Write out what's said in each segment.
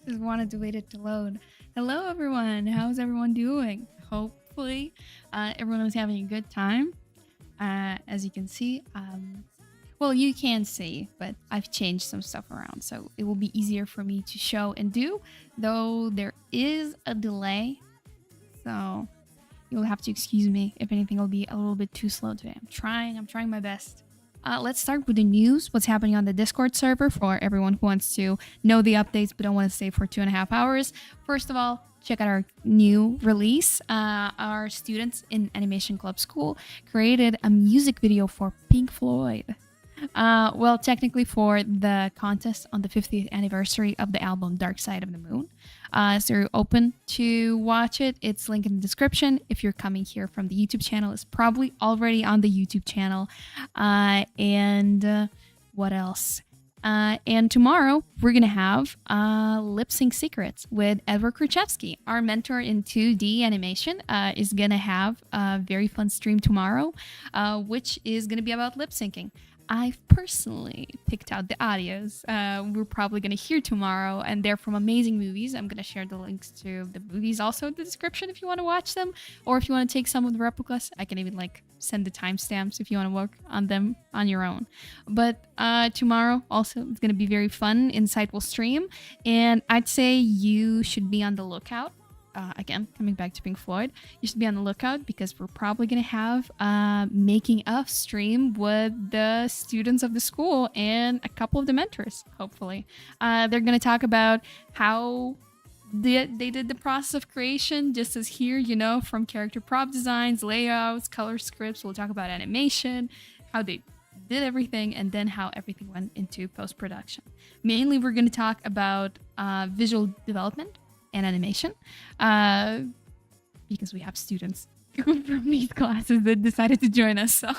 Just wanted to wait it to load. Hello, everyone. How's everyone doing? Hopefully, everyone is having a good time. As you can see, well, you can see, but I've changed some stuff around, so it will be easier for me to show and do, though there is a delay. So you'll have to excuse me if anything will be a little bit too slow today. I'm trying my best. Let's start with the news. What's happening on the Discord server for everyone who wants to know the updates but don't want to stay for 2.5 hours. First of all, check out our new release. Our students in Animation Club.School created a music video for Pink Floyd. Well, technically for the contest on the 50th anniversary of the album Dark Side of the Moon. So you're open to watch it. It's linked in the description. If you're coming here from the YouTube channel, it's probably already on the YouTube channel. What else? And tomorrow we're gonna have lip sync secrets with Edward Kruchevsky, our mentor in 2D animation. Is gonna have a very fun stream tomorrow, which is gonna be about lip syncing. I've personally picked out the audios we're probably going to hear tomorrow, and they're from amazing movies. I'm going to share the links to the movies also in the description if you want to watch them, or if you want to take some of the replicas, I can even send the timestamps if you want to work on them on your own. But tomorrow also it's going to be very fun, insightful stream, and I'd say you should be on the lookout. Again, coming back to Pink Floyd, you should be on the lookout because we're probably going to have making of stream with the students of the school and a couple of the mentors, hopefully. They're going to talk about how they did the process of creation, just as here, from character prop designs, layouts, color scripts. We'll talk about animation, how they did everything, and then how everything went into post-production. Mainly, we're going to talk about visual development and animation, because we have students from these classes that decided to join us. So,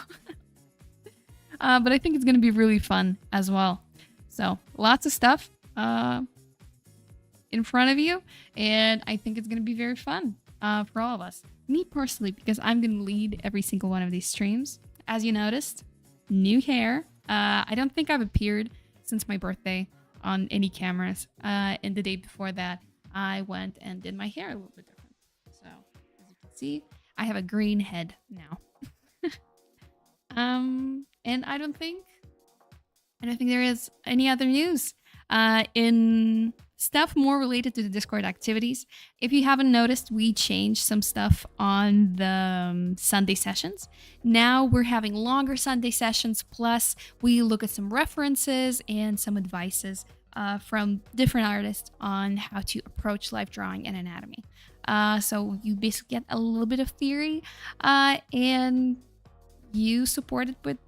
but I think it's going to be really fun as well. So lots of stuff in front of you, and I think it's going to be very fun for all of us. Me personally, because I'm going to lead every single one of these streams. As you noticed, new hair. I don't think I've appeared since my birthday on any cameras. And the day before that, I went and did my hair a little bit different. So, as you can see, I have a green head now. And I don't think there is any other news. In stuff more related to the Discord activities, if you haven't noticed, we changed some stuff on the Sunday sessions. Now we're having longer Sunday sessions, plus we look at some references and some advices from different artists on how to approach life drawing and anatomy. So you basically get a little bit of theory, and you support it with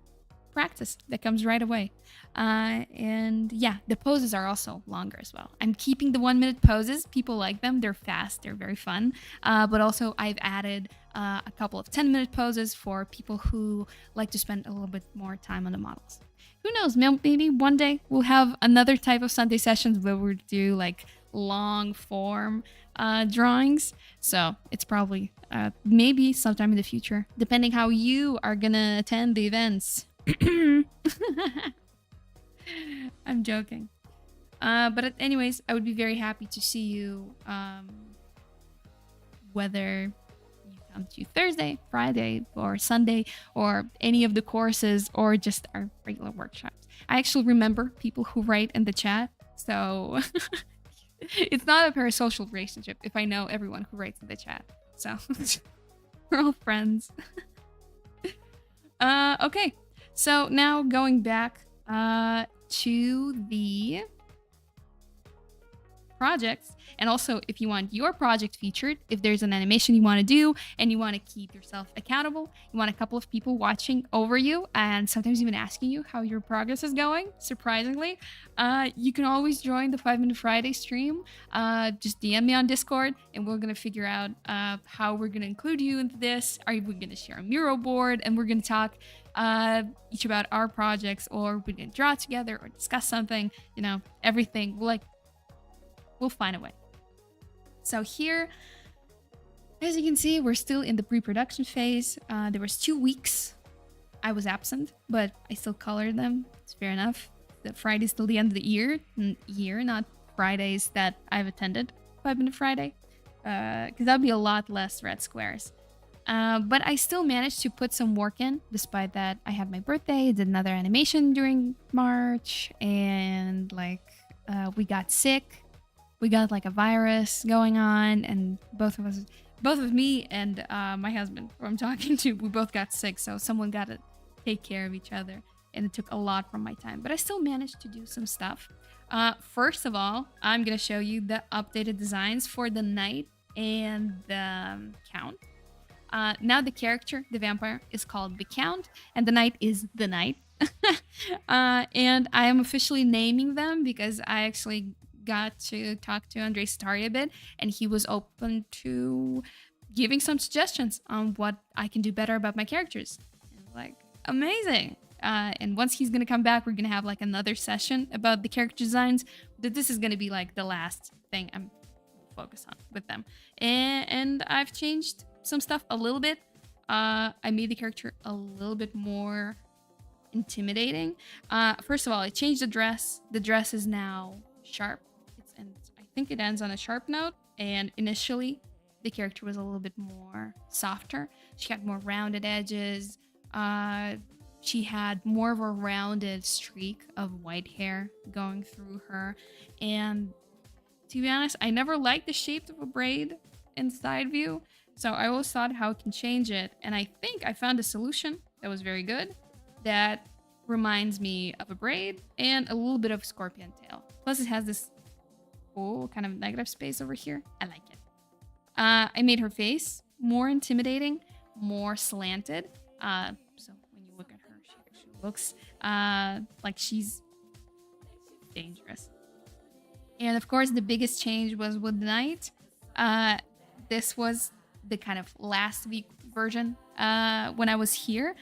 practice that comes right away. And yeah, the poses are also longer as well. I'm keeping the 1-minute poses. People like them. They're fast. They're very fun. But also I've added a couple of 10-minute poses for people who like to spend a little bit more time on the models. Who knows, maybe one day we'll have another type of Sunday sessions where we'll do long form drawings. So it's probably maybe sometime in the future, depending how you are gonna attend the events. I'm joking. But anyways, I would be very happy to see you, whether come to Thursday, Friday, or Sunday, or any of the courses, or just our regular workshops. I actually remember people who write in the chat, so it's not a parasocial relationship if I know everyone who writes in the chat. So we're all friends. Okay, so now going back to the projects, and also if you want your project featured, if there's an animation you want to do and you want to keep yourself accountable, you want a couple of people watching over you and sometimes even asking you how your progress is going, surprisingly, you can always join the 5-Minute Friday stream. Just DM me on Discord and we're going to figure out how we're going to include you into this. Are we going to share a mural board and we're going to talk each about our projects, or we're going to draw together or discuss something, everything. We'll find a way. So here, as you can see, we're still in the pre-production phase. There was 2 weeks I was absent, but I still colored them. It's fair enough. The Friday's still the end of the year, not Fridays that I've attended 5-Minute Friday, because that would be a lot less red squares. But I still managed to put some work in, despite that I had my birthday, did another animation during March, and like we got sick. We got like a virus going on, and both of me and my husband, who I'm talking to, we both got sick. So someone got to take care of each other, and it took a lot from my time. But I still managed to do some stuff. First of all, I'm gonna show you the updated designs for the knight and the count. Now the character, the vampire, is called the Count, and the knight is the knight. And I am officially naming them because I actually got to talk to Andrei Satari a bit, and he was open to giving some suggestions on what I can do better about my characters. Like, amazing. And once he's gonna come back, we're gonna have like another session about the character designs. But this is gonna be like the last thing I'm focused on with them. And I've changed some stuff a little bit. I made the character a little bit more intimidating. First of all, I changed the dress. The dress is now sharp. And I think it ends on a sharp note. And initially, the character was a little bit more softer. She had more rounded edges. She had more of a rounded streak of white hair going through her. And to be honest, I never liked the shape of a braid in side view. So I always thought how it can change it. And I think I found a solution that was very good that reminds me of a braid and a little bit of scorpion tail. Plus it has this cool kind of negative space over here. I like it. I made her face more intimidating, more slanted. So when you look at her, she actually looks like she's dangerous. And of course, the biggest change was with the knight. This was the kind of last week version when I was here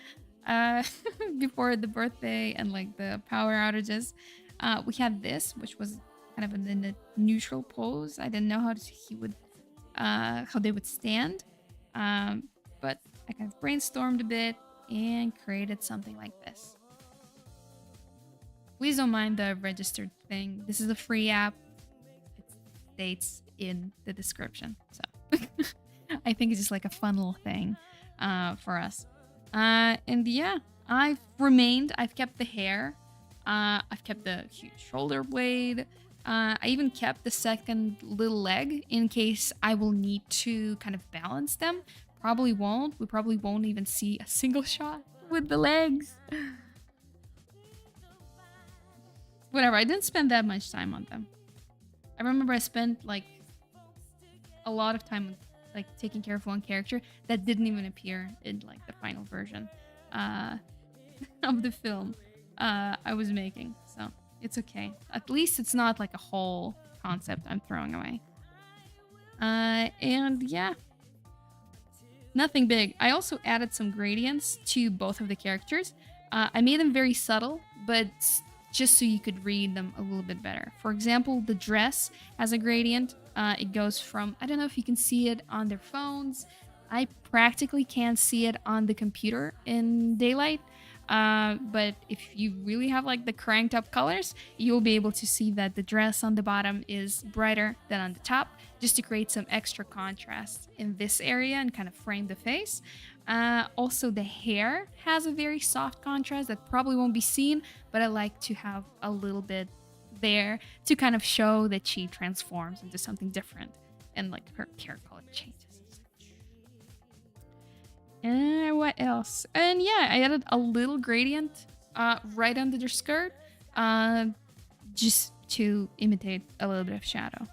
before the birthday and like the power outages. We had this, which was kind of in the neutral pose. I didn't know how they would stand, but I kind of brainstormed a bit and created something like this. Please don't mind the registered thing. This is a free app. It states in the description. So I think it's just like a fun little thing for us. And yeah, I've kept the hair. I've kept the huge shoulder blade. I even kept the second little leg in case I will need to kind of balance them. Probably won't. We probably won't even see a single shot with the legs. Whatever, I didn't spend that much time on them. I remember I spent like a lot of time like taking care of one character that didn't even appear in like the final version of the film I was making. So it's okay. At least it's not like a whole concept I'm throwing away. And yeah, nothing big. I also added some gradients to both of the characters. I made them very subtle, but just so you could read them a little bit better. For example, the dress has a gradient. It goes from, I don't know if you can see it on their phones. I practically can't see it on the computer in daylight. But if you really have like the cranked up colors, you'll be able to see that the dress on the bottom is brighter than on the top, just to create some extra contrast in this area and kind of frame the face. Also, the hair has a very soft contrast that probably won't be seen, but I like to have a little bit there to kind of show that she transforms into something different and like her hair color changes. And what else? And yeah, I added a little gradient right under the skirt just to imitate a little bit of shadow.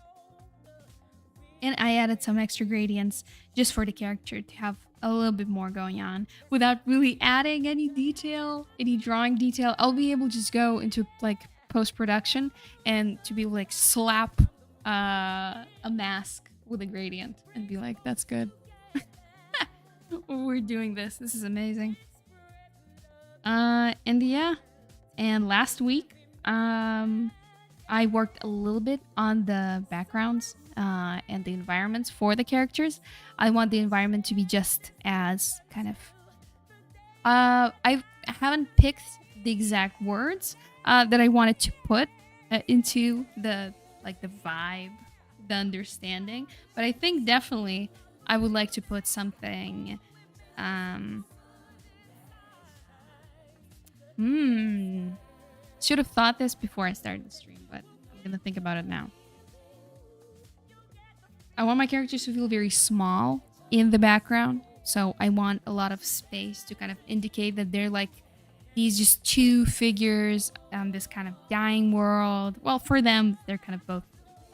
And I added some extra gradients just for the character to have a little bit more going on without really adding any detail, any drawing detail. I'll be able to just go into like post-production and to be able to like slap a mask with a gradient and be like, that's good. We're doing this. This is amazing. And yeah, and last week, I worked a little bit on the backgrounds and the environments for the characters. I want the environment to be just as kind of... I haven't picked the exact words that I wanted to put into the like the vibe, the understanding. But I think definitely I would like to put something. Should have thought this before I started the stream, but I'm gonna think about it now. I want my characters to feel very small in the background. So I want a lot of space to kind of indicate that they're like these just two figures on this kind of dying world. Well, for them, they're kind of both,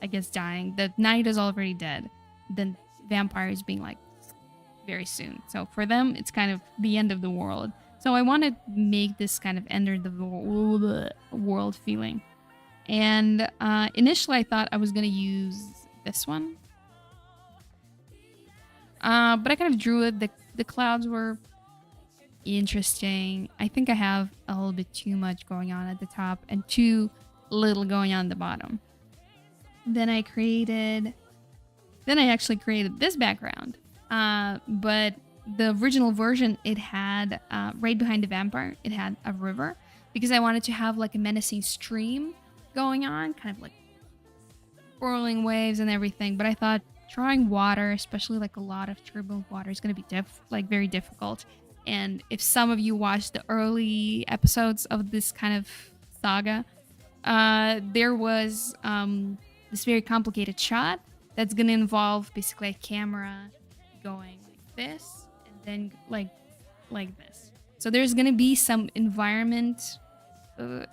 I guess, dying. The knight is already dead. The vampire is being like very soon. So for them, it's kind of the end of the world. So I want to make this kind of end of the world feeling. And initially I thought I was going to use this one. But I kind of drew it. The clouds were interesting. I think I have a little bit too much going on at the top and too little going on at the bottom. Then I actually created this background. But the original version, it had, right behind the vampire, it had a river. Because I wanted to have like a menacing stream going on, kind of like swirling waves and everything. But I thought drawing water, especially like a lot of turbulent water, is going to be very difficult. And if some of you watched the early episodes of this kind of saga, there was this very complicated shot that's going to involve basically a camera going like this and then like this. So there's going to be some environment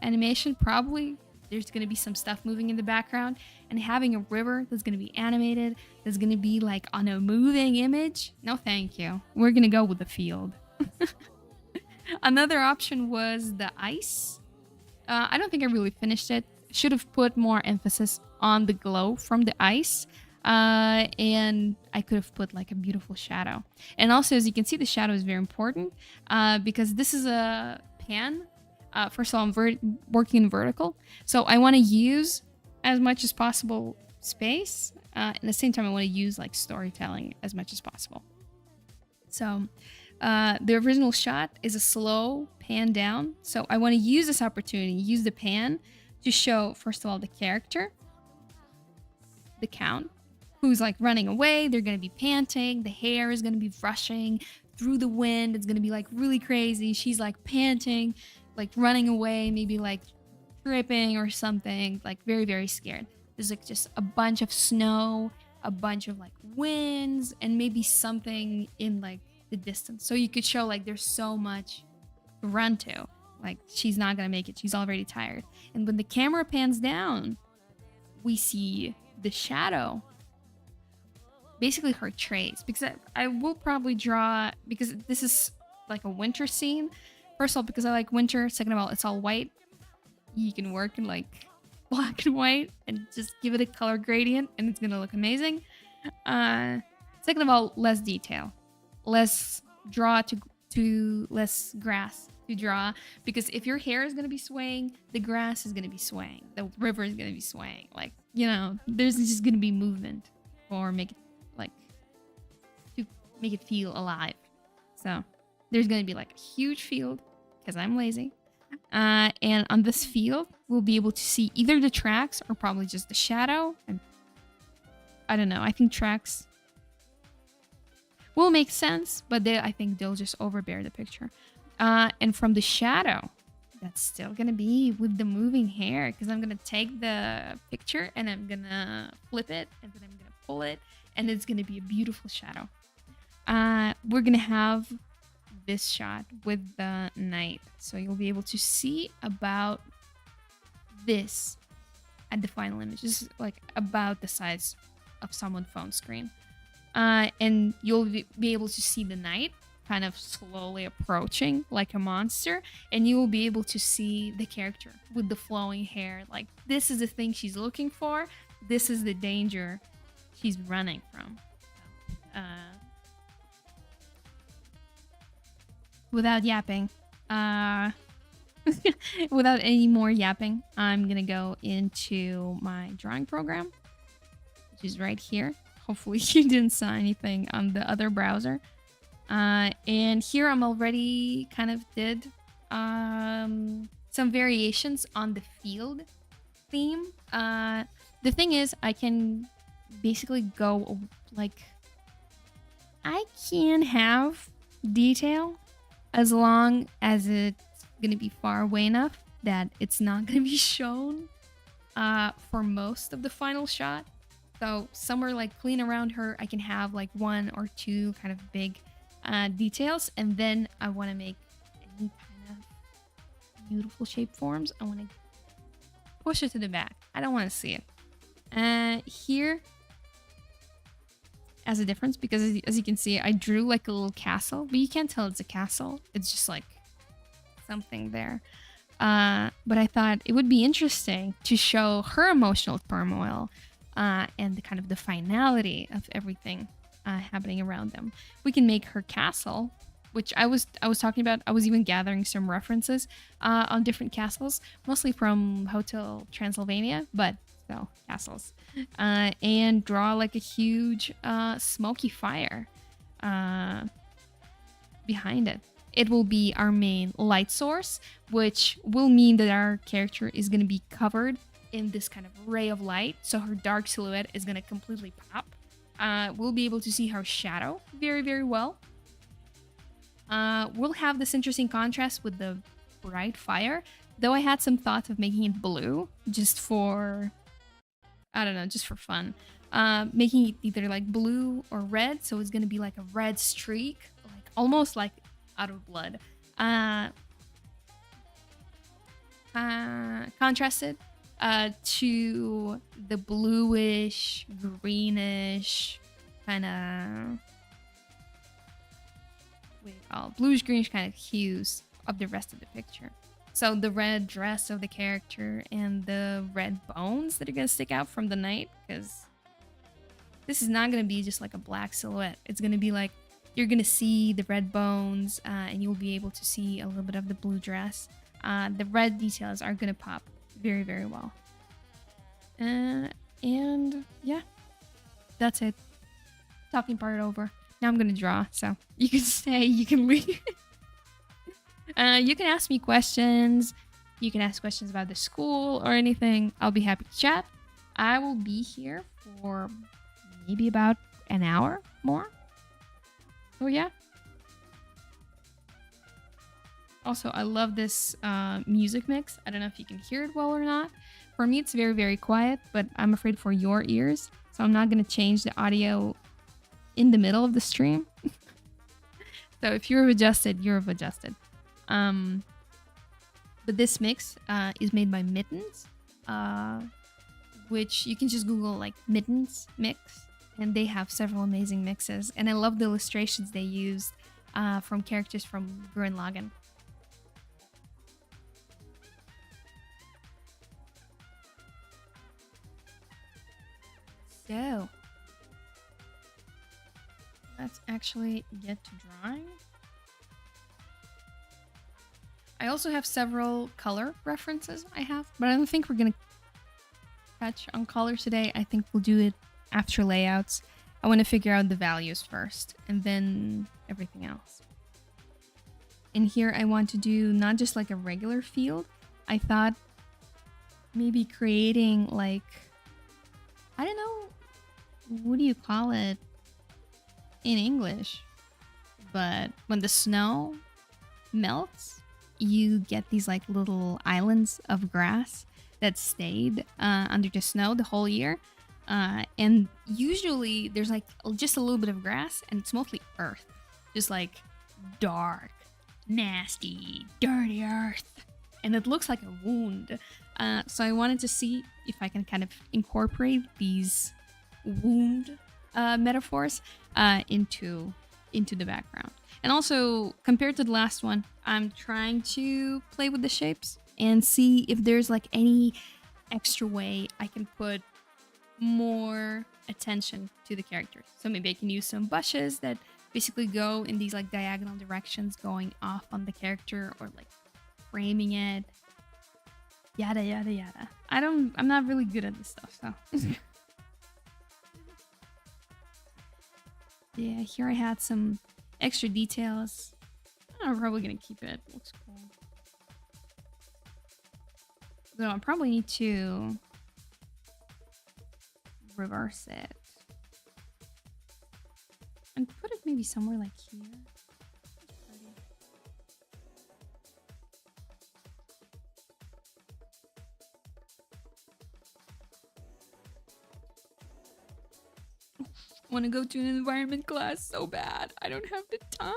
animation, probably. There's going to be some stuff moving in the background, and having a river that's going to be animated, that's going to be like on a moving image. No, thank you. We're going to go with the field. Another option was the ice. I don't think I really finished it. Should have put more emphasis on the glow from the ice. And I could have put like a beautiful shadow. And also, as you can see, the shadow is very important because this is a pan. First of all, I'm working in vertical. So I want to use as much as possible space. At the same time, I want to use like storytelling as much as possible. So the original shot is a slow pan down. So I want to use this opportunity, use the pan to show, first of all, the character, the count, who's like running away. They're going to be panting. The hair is going to be rushing through the wind. It's going to be like really crazy. She's like panting, like running away, maybe like tripping or something, like very, very scared. There's like just a bunch of snow, a bunch of like winds, and maybe something in like the distance. So you could show like there's so much to run to. Like she's not gonna make it. She's already tired. And when the camera pans down, we see the shadow. Basically her trace. Because I will probably draw, because this is like a winter scene. First of all, because I like winter. Second of all, it's all white. You can work in like black and white and just give it a color gradient and it's gonna look amazing. Second of all, less detail. Less draw to less grass to draw. Because if your hair is gonna be swaying, the grass is gonna be swaying. The river is gonna be swaying. Like, you know, there's just gonna be movement or make it like to make it feel alive. So there's gonna be like a huge field because I'm lazy. And on this field, we'll be able to see either the tracks or probably just the shadow. And I don't know. I think tracks will make sense, but I think they'll just overbear the picture. And from the shadow, that's still going to be with the moving hair, because I'm going to take the picture and I'm going to flip it and then I'm going to pull it and it's going to be a beautiful shadow. We're going to have this shot with the night, so you'll be able to see about this at the final image. This is like about the size of someone's phone screen, and you'll be able to see the night kind of slowly approaching like a monster, and you will be able to see the character with the flowing hair. Like, this is the thing she's looking for. This is the danger she's running from. Without yapping, without any more yapping, I'm gonna go into my drawing program, which is right here. Hopefully you didn't saw anything on the other browser. And here I'm already kind of did some variations on the field theme. The thing is, I can basically go like, I can have detail as long as it's gonna be far away enough that it's not gonna be shown for most of the final shot. So somewhere like clean around her, I can have like 1 or 2 kind of big details, and then I want to make any kind of beautiful shape forms. I want to push it to the back. I don't want to see it. Here, as a difference, because as you can see, I drew like a little castle, but you can't tell it's a castle. It's just like something there. But I thought it would be interesting to show her emotional turmoil and the kind of the finality of everything happening around them. We can make her castle, which I was talking about. I was even gathering some references on different castles, mostly from Hotel Transylvania, but still castles. And draw like a huge smoky fire behind it. It will be our main light source, which will mean that our character is going to be covered in this kind of ray of light. So her dark silhouette is going to completely pop. We'll be able to see her shadow very, very well. We'll have this interesting contrast with the bright fire, though I had some thoughts of making it blue just for, I don't know, just for fun. Making it either like blue or red, so it's going to be like a red streak, like almost like out of blood. Contrasted to the bluish, greenish kind of, what do you call it? Bluish, greenish kind of hues of the rest of the picture. So the red dress of the character and the red bones that are going to stick out from the night, because this is not going to be just like a black silhouette. It's going to be like, you're going to see the red bones and you'll be able to see a little bit of the blue dress. The red details are going to pop very, very well. And yeah, that's it. Talking part over. Now I'm going to draw, so you can stay, you can leave. You can ask me questions. You can ask questions about the school or anything. I'll be happy to chat. I will be here for maybe about an hour more. So yeah. Also, I love this music mix. I don't know if you can hear it well or not. For me, it's very, very quiet, but I'm afraid for your ears. So I'm not going to change the audio in the middle of the stream. So if you're adjusted, you're adjusted. But this mix is made by Mittens, which you can just Google like Mittens mix, and they have several amazing mixes. And I love the illustrations they use from characters from Gurren Lagann. So let's actually get to drawing. I also have several color references I have, but I don't think we're going to touch on color today. I think we'll do it after layouts. I want to figure out the values first and then everything else. In here, I want to do not just like a regular field. I thought maybe creating like, I don't know, what do you call it in English? But when the snow melts, you get these like little islands of grass that stayed under the snow the whole year. And usually there's like just a little bit of grass and it's mostly earth. Just like dark, nasty, dirty earth. And it looks like a wound. So I wanted to see if I can kind of incorporate these wound metaphors into the background. And also, compared to the last one, I'm trying to play with the shapes and see if there's like any extra way I can put more attention to the characters. So maybe I can use some bushes that basically go in these like diagonal directions going off on the character, or like framing it. Yada yada yada. I'm not really good at this stuff, so. Yeah, here I had some extra details. I'm probably gonna keep it. It looks cool. Though I probably need to reverse it and put it maybe somewhere like here. Want to go to an environment class so bad. I don't have the time.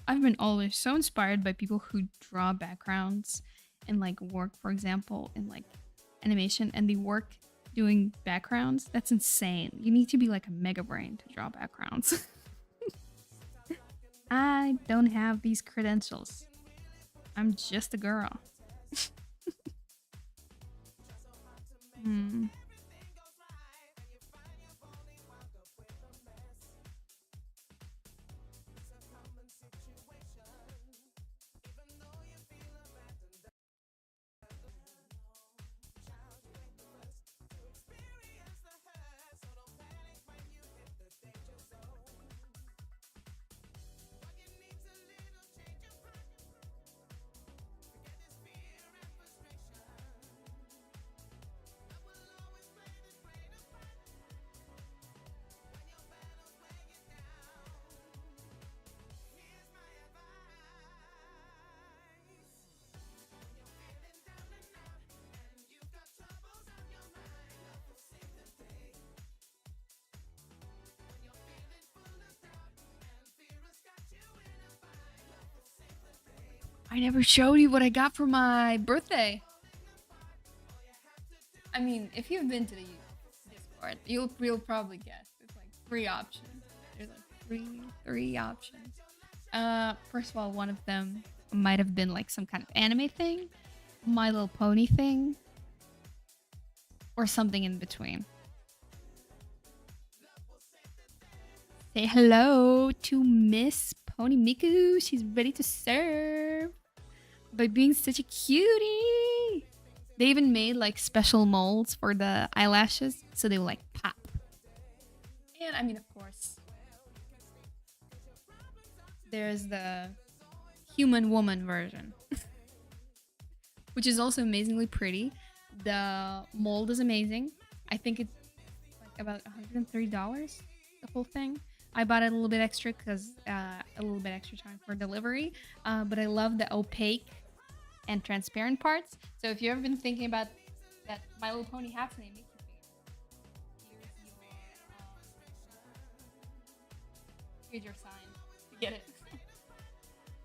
I've been always so inspired by people who draw backgrounds and like work, for example, in like animation, and they work doing backgrounds. That's insane. You need to be like a mega brain to draw backgrounds. I don't have these credentials. I'm just a girl. I never showed you what I got for my birthday. I mean, if you've been to the Discord, you'll probably guess. It's like 3 options. There's like three options. First of all, one of them might have been like some kind of anime thing, My Little Pony thing, or something in between. Say hello to Miss Pony Miku. She's ready to serve by being such a cutie. They even made like special molds for the eyelashes, so they will like pop. And I mean, of course, there's the human woman version, which is also amazingly pretty. The mold is amazing. I think it's like about $130, the whole thing. I bought it a little bit extra because a little bit extra time for delivery. But I love the opaque and transparent parts. So if you've ever been thinking about that My Little Pony hats and they make you here's your sign to get it.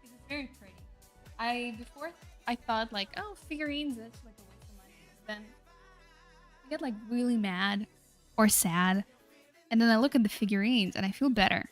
It's very pretty. Before I thought like, oh, figurines, that's like a waste of money. But then I get like really mad or sad. And then I look at the figurines and I feel better.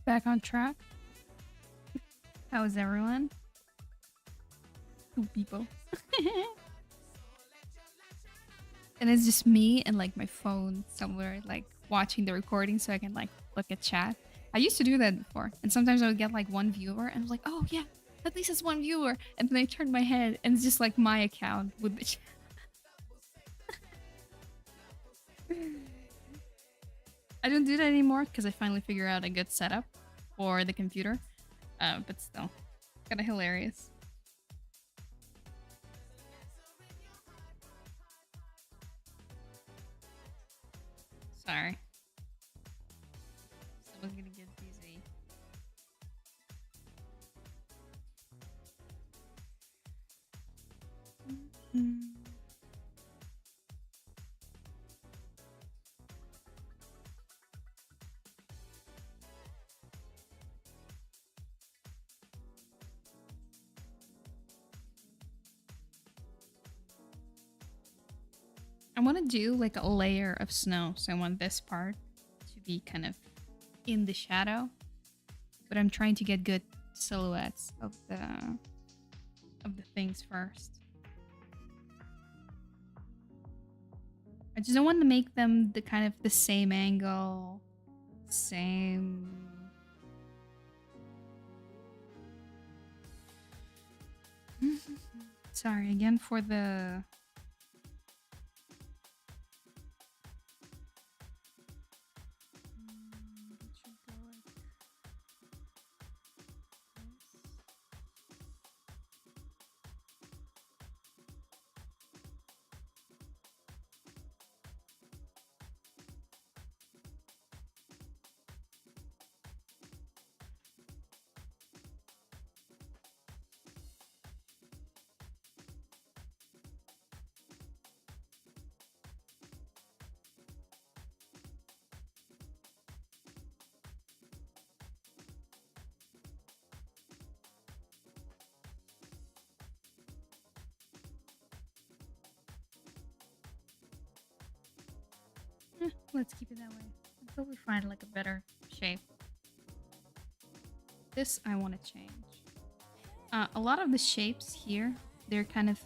Back on track. How is everyone? 2 people. And it's just me and like my phone somewhere, like watching the recording so I can like look at chat. I used to do that before, and sometimes I would get like 1 viewer and I was like, oh yeah, at least it's 1 viewer. And then I turned my head and it's just like my account with the chat. I don't do that anymore because I finally figured out a good setup for the computer. But still, kind of hilarious. Sorry. Someone's gonna get dizzy. I want to do like a layer of snow, so I want this part to be kind of in the shadow, but I'm trying to get good silhouettes of the things first. I just don't want to make them the kind of the same angle, same. Sorry again for the. Let's keep it that way until we find like a better shape. This I want to change. A lot of the shapes here, they're kind of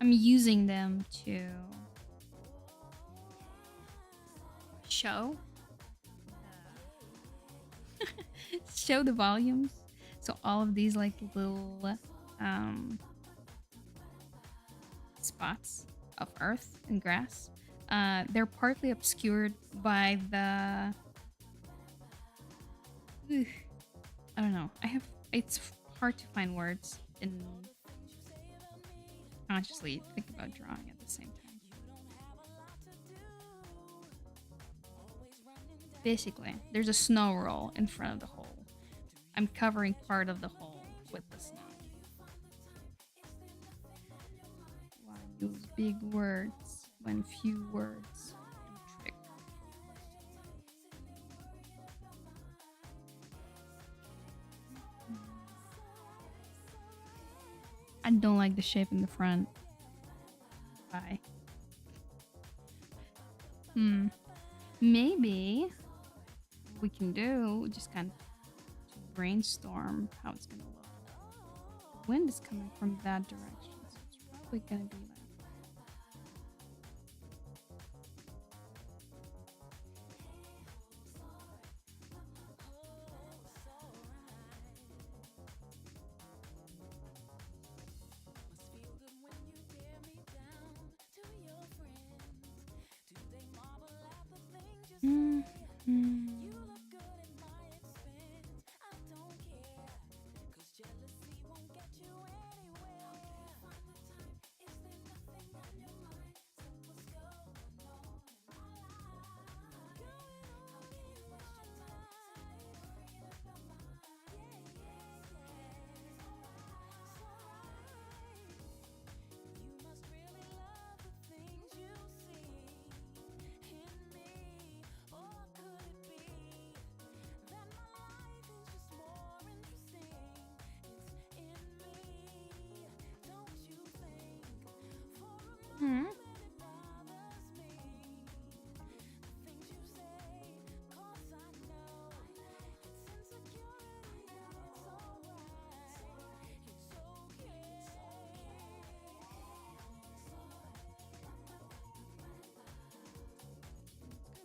I'm using them to show show the volumes. So all of these like little spots of earth and grass, they're partly obscured by the I don't know. It's hard to find words and consciously think about drawing at the same time. Basically, there's a snow roll in front of the hole. I'm covering part of the hole with the snow. Why use big words when few words do trick? I don't like the shape in the front. Bye. Maybe we can do just kind of brainstorm how it's gonna look. The wind is coming from that direction, so it's probably gonna be like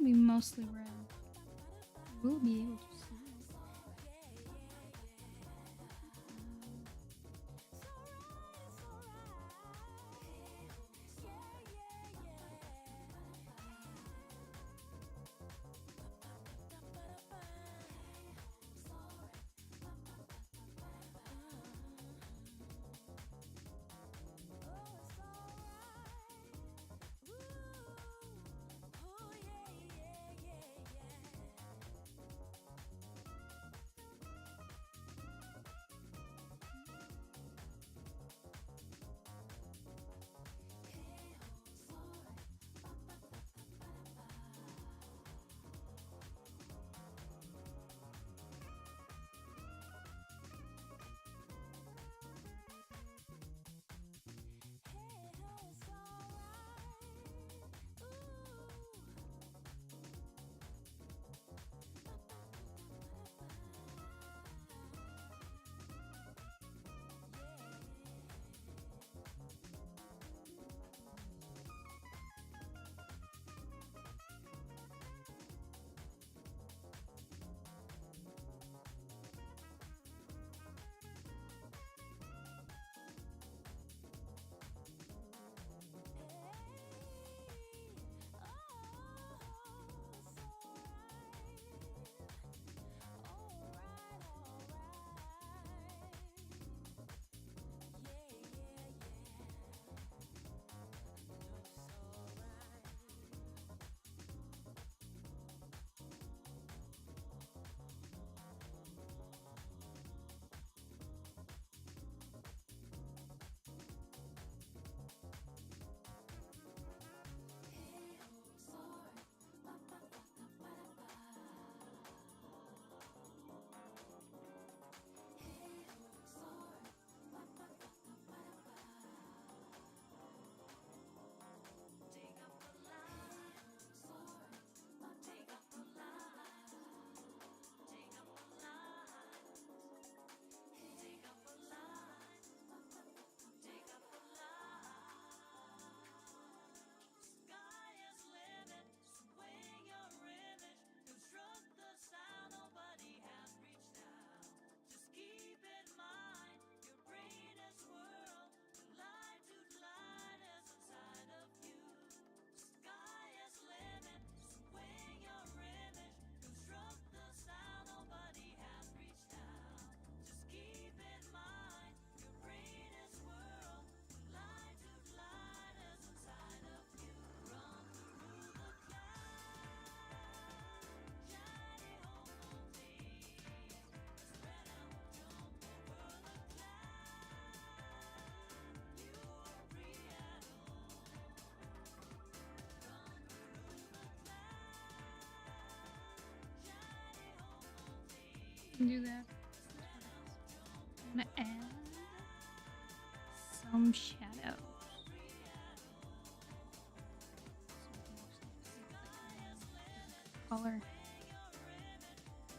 be mostly red. We'll be able to see it. can do that. I'm gonna add some shadows. Color.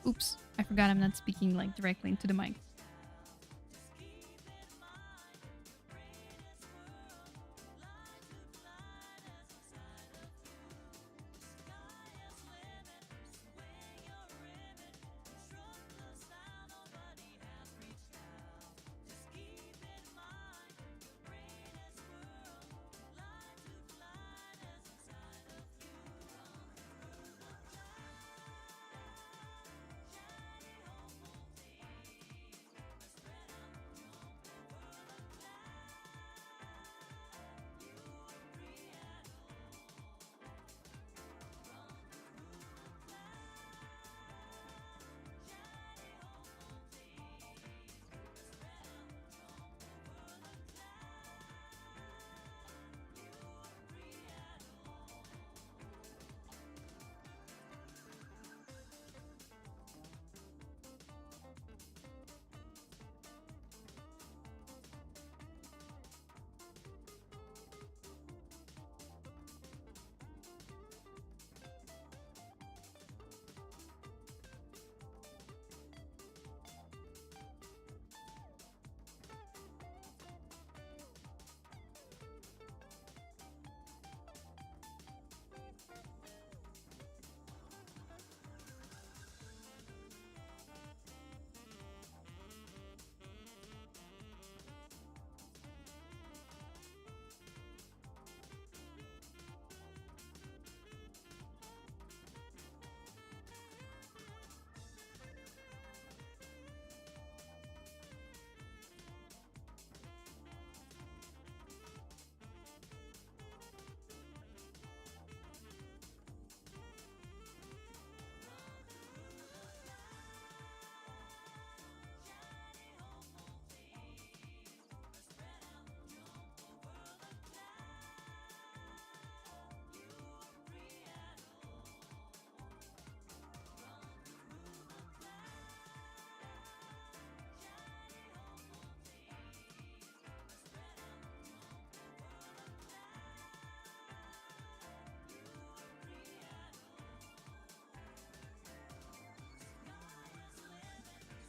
Oops, I forgot I'm not speaking like directly into the mic.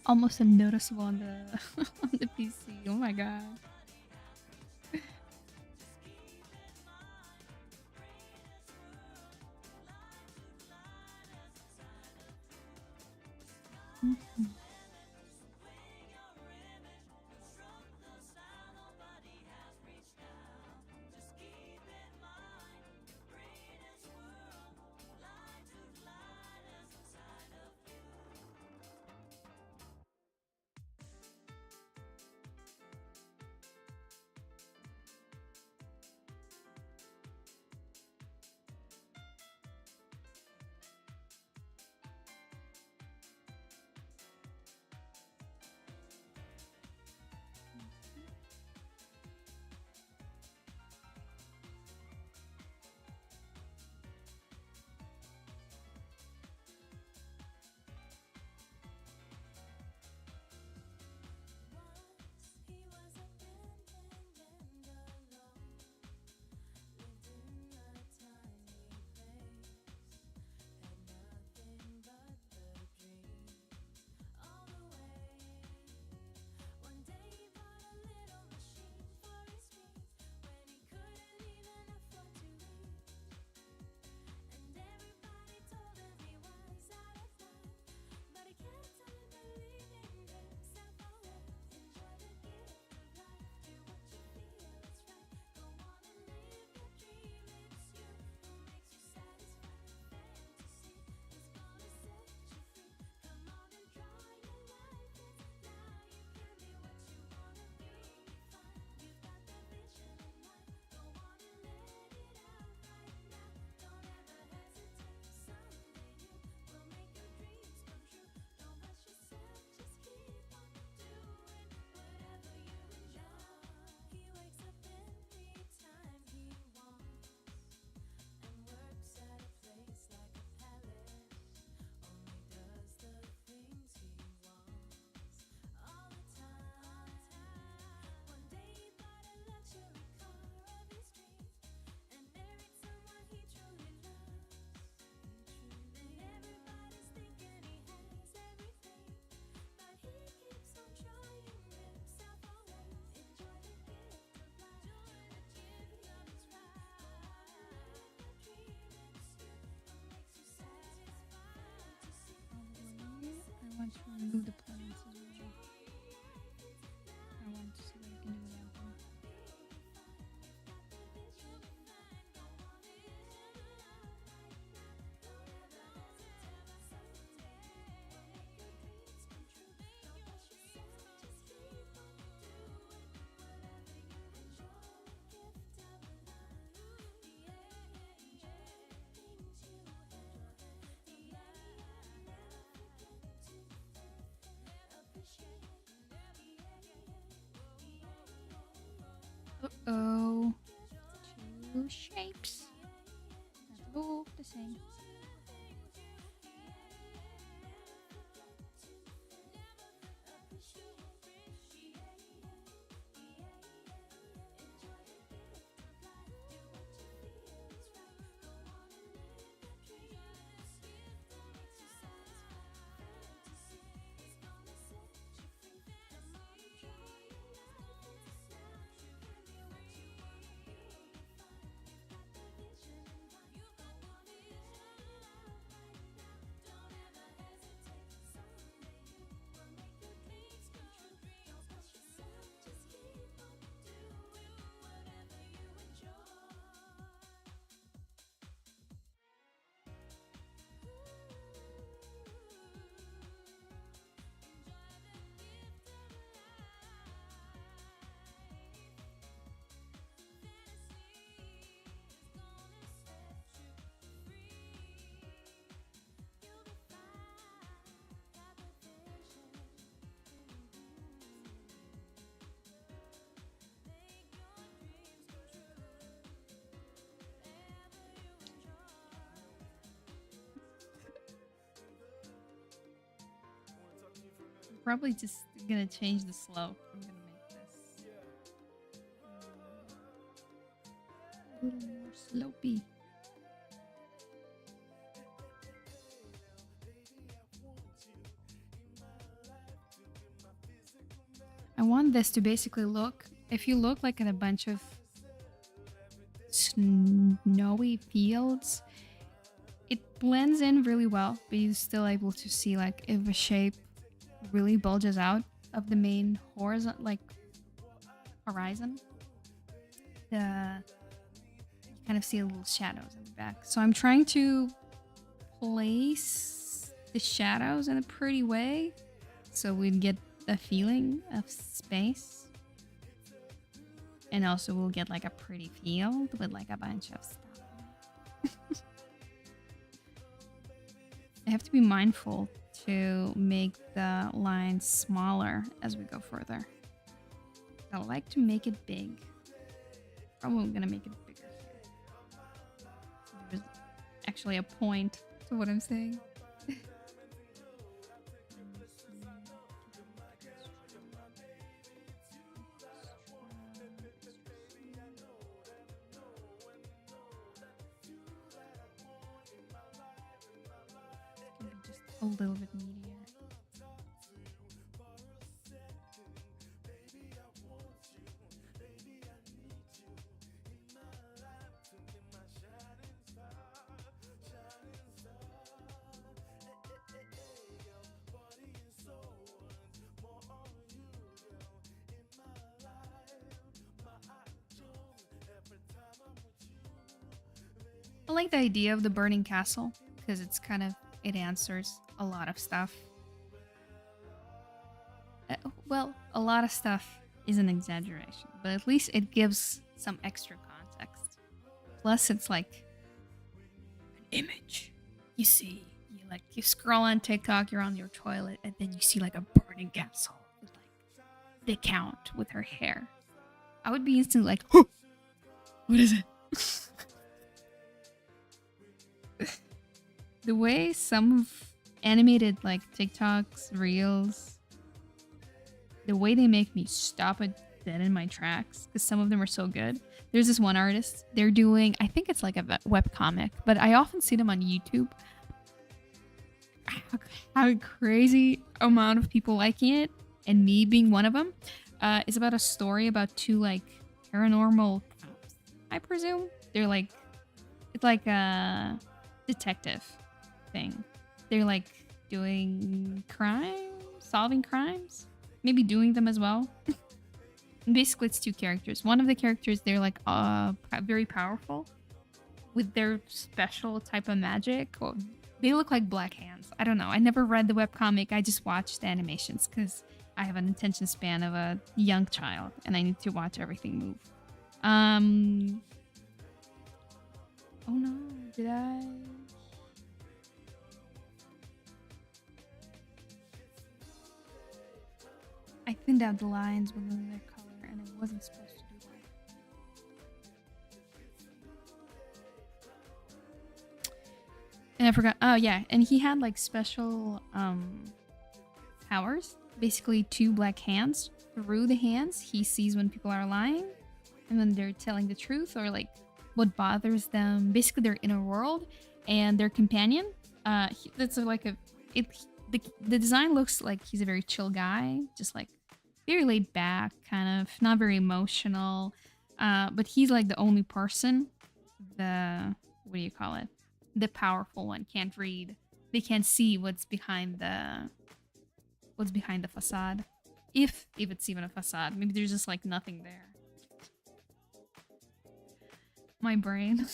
Almost unnoticeable on the on the PC. Oh my god. Mhm. remove the plants as well. I want to see what I can do without them. Uh-oh. Two shapes that look the same. Probably just gonna change the slope. I'm gonna make this a little more slopey. I want this to basically look, if you look like at a bunch of snowy fields, it blends in really well, but you're still able to see like if a shape really bulges out of the main horizon, like horizon, you kind of see a little shadows in the back. So I'm trying to place the shadows in a pretty way so we'd get a feeling of space, and also we'll get like a pretty field with like a bunch of stuff. I have to be mindful to make the lines smaller as we go further. I like to make it big. Probably gonna make it bigger here. There's actually a point to what I'm saying. Just a little bit needier. I like the idea of the burning castle because it's kind of, it answers a lot of stuff. Well, a lot of stuff is an exaggeration, but at least it gives some extra context. Plus, it's like an image. You see, you scroll on TikTok, you're on your toilet, and then you see like a burning castle with like the Count with her hair. I would be instantly like, huh, what is it? The way some of animated like TikToks, Reels, the way they make me stop it dead in my tracks, because some of them are so good. There's this one artist, they're doing, I think it's like a webcomic, but I often see them on YouTube. How a crazy amount of people liking it, and me being one of them. It's about a story about two like paranormal cops, I presume. They're like, it's like a detective thing. They're like doing crimes, solving crimes, maybe doing them as well. Basically, it's two characters. One of the characters, they're like very powerful with their special type of magic. Or they look like black hands. I don't know. I never read the webcomic. I just watched the animations because I have an attention span of a young child and I need to watch everything move. Oh no, did I? I thinned out the lines within their color and it wasn't supposed to do that. And I forgot. Oh yeah, and he had like special powers. Basically 2 black hands. Through the hands, he sees when people are lying and when they're telling the truth or like what bothers them. Basically their inner world and their companion. That's like a the design looks like he's a very chill guy, just like very laid back, kind of not very emotional. But he's like the only person, what do you call it? The powerful one can't read. They can't see what's behind the facade. If it's even a facade. Maybe there's just like nothing there. My brain.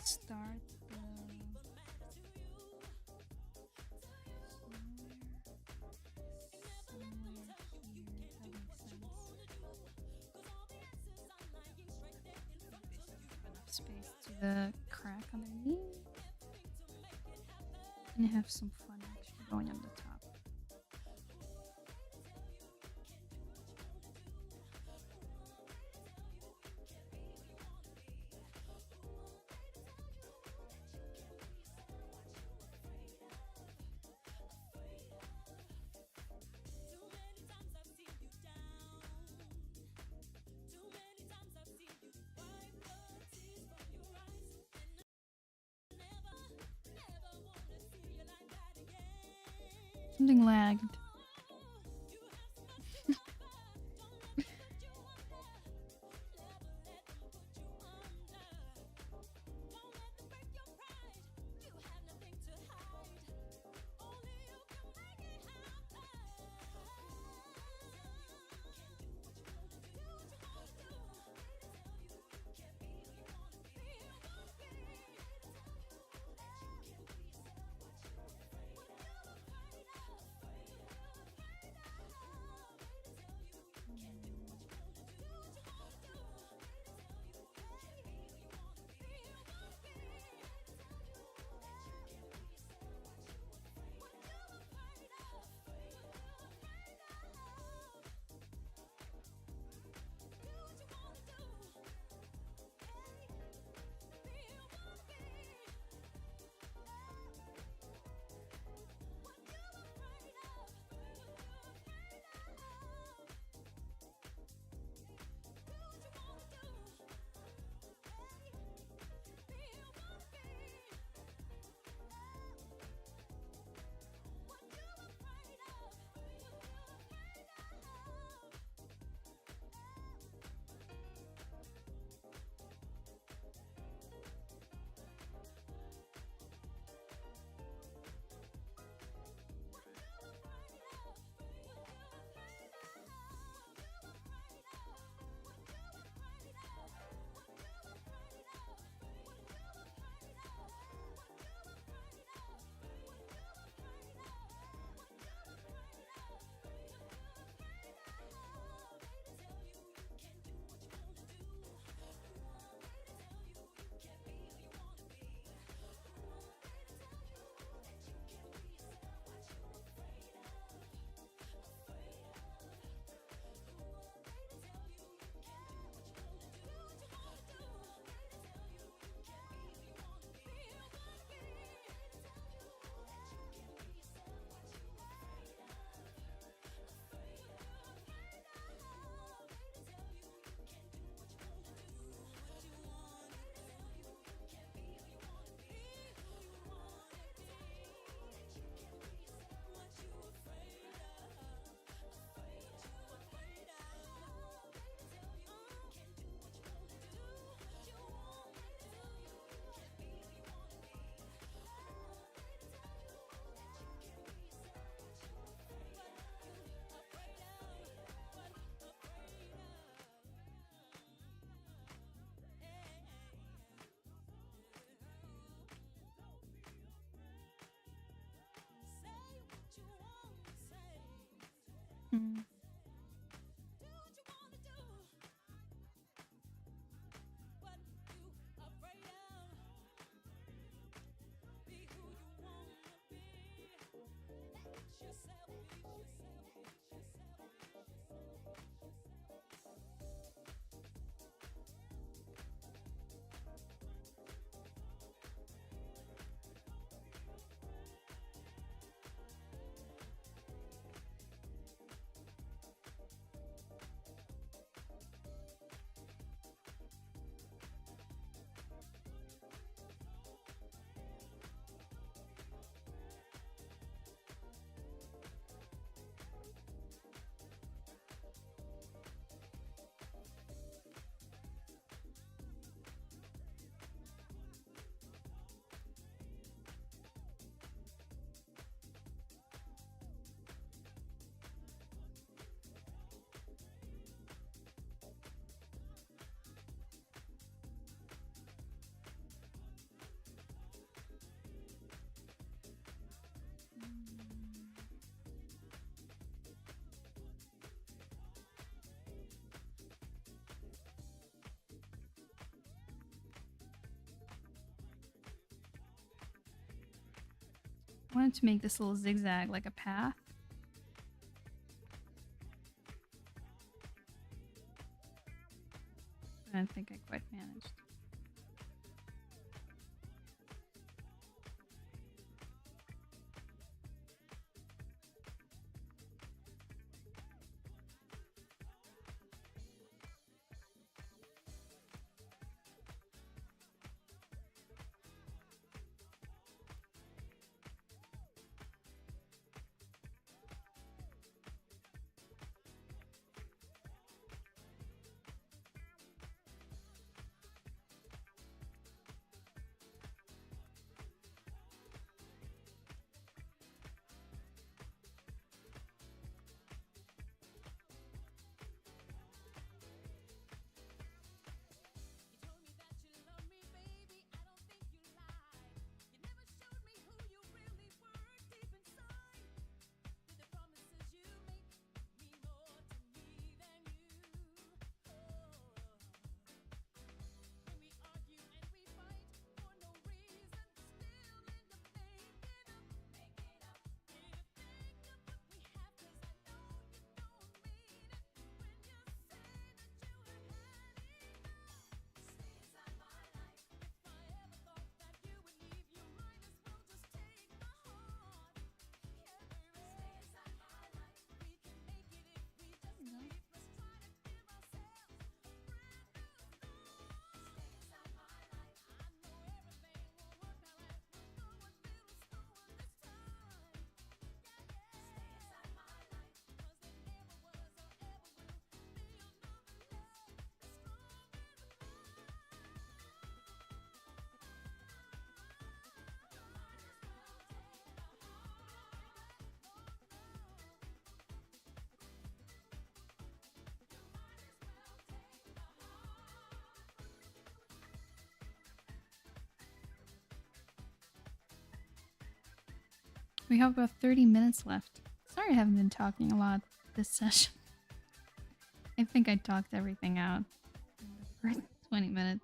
Start space to the crack underneath and have some fun actually going on the top. Something lagged. wanted to make this little zigzag like a path. I don't think I quite managed. We have about 30 minutes left. Sorry I haven't been talking a lot this session. I think I talked everything out in the first 20 minutes.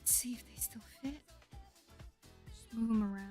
Let's see if they still fit. Just move them around.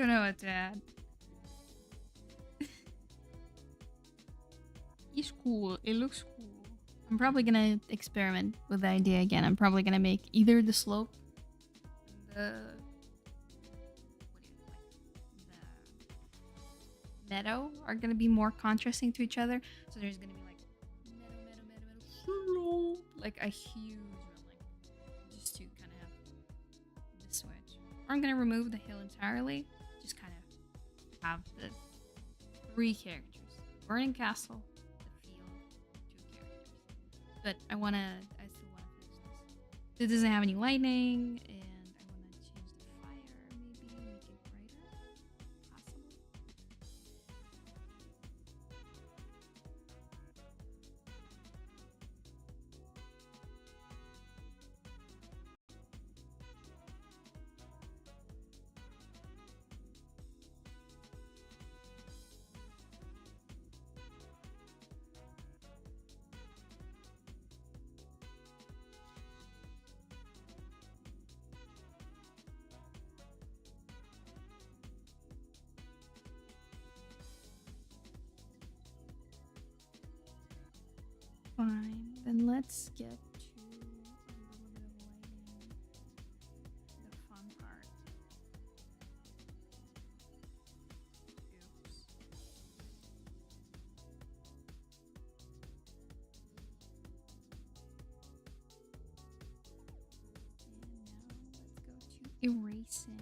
Don't know what to add. It's cool. It looks cool. I'm probably gonna experiment with the idea again. I'm probably gonna make either the slope and the meadow are gonna be more contrasting to each other. So there's gonna be like meadow, slope, like a huge one, like just to kind of have the switch. Or I'm gonna remove the hill entirely, just kind of have the 3 characters: Burning Castle, the field, 2 characters. But I still wanna finish this. It doesn't have any lightning, and I wanna change the fire, maybe make it brighter, possibly. Fine, then let's get to a little bit of lighting, the fun part. Oops. And now let's go to erasing.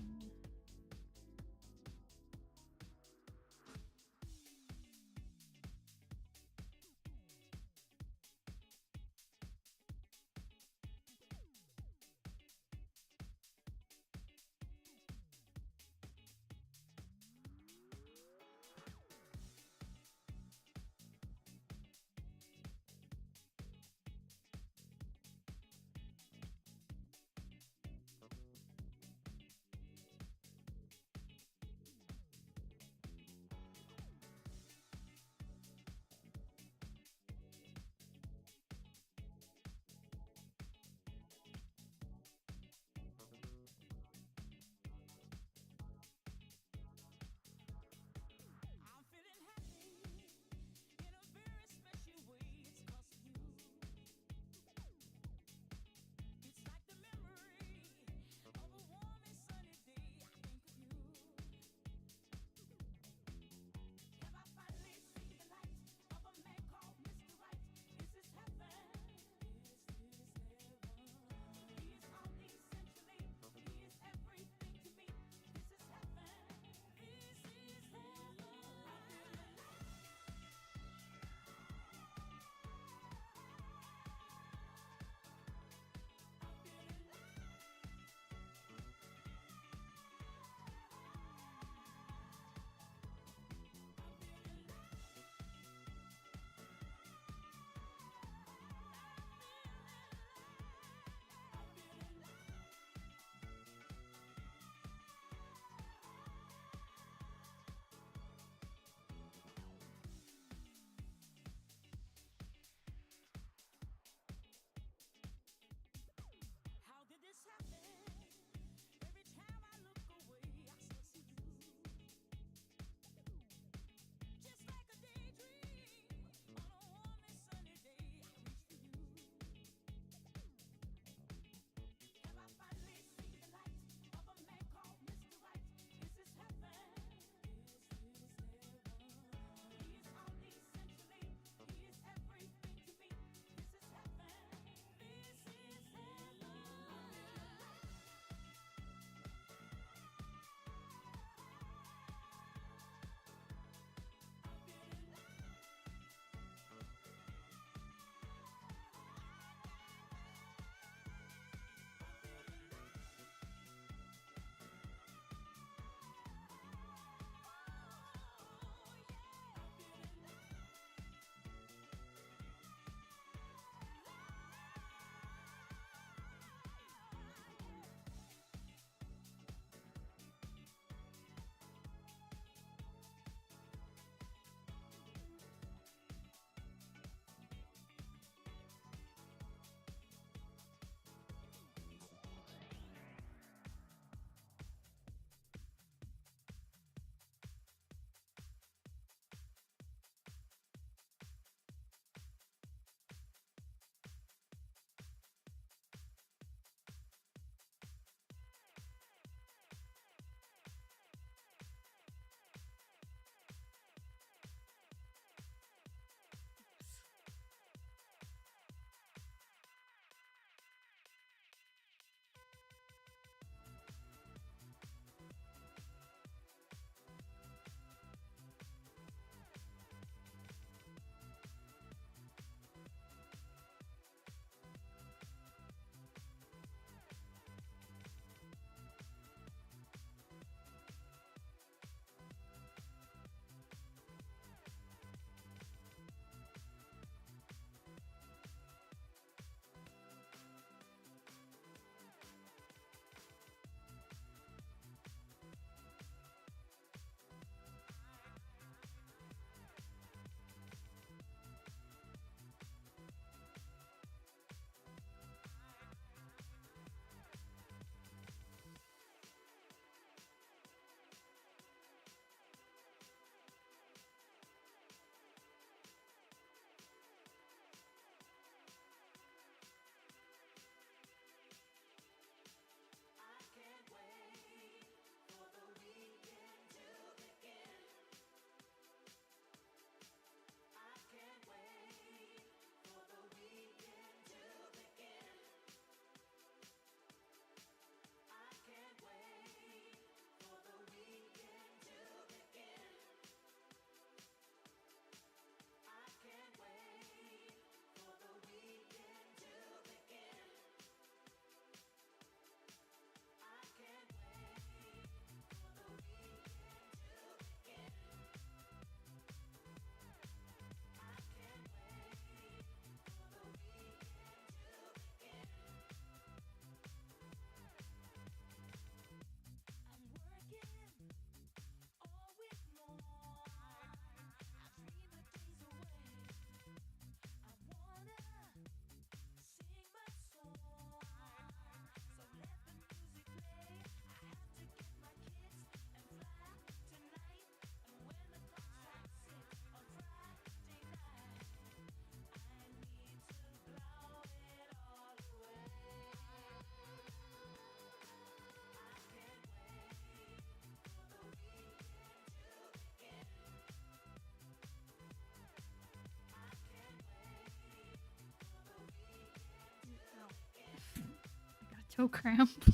toe cramp. Still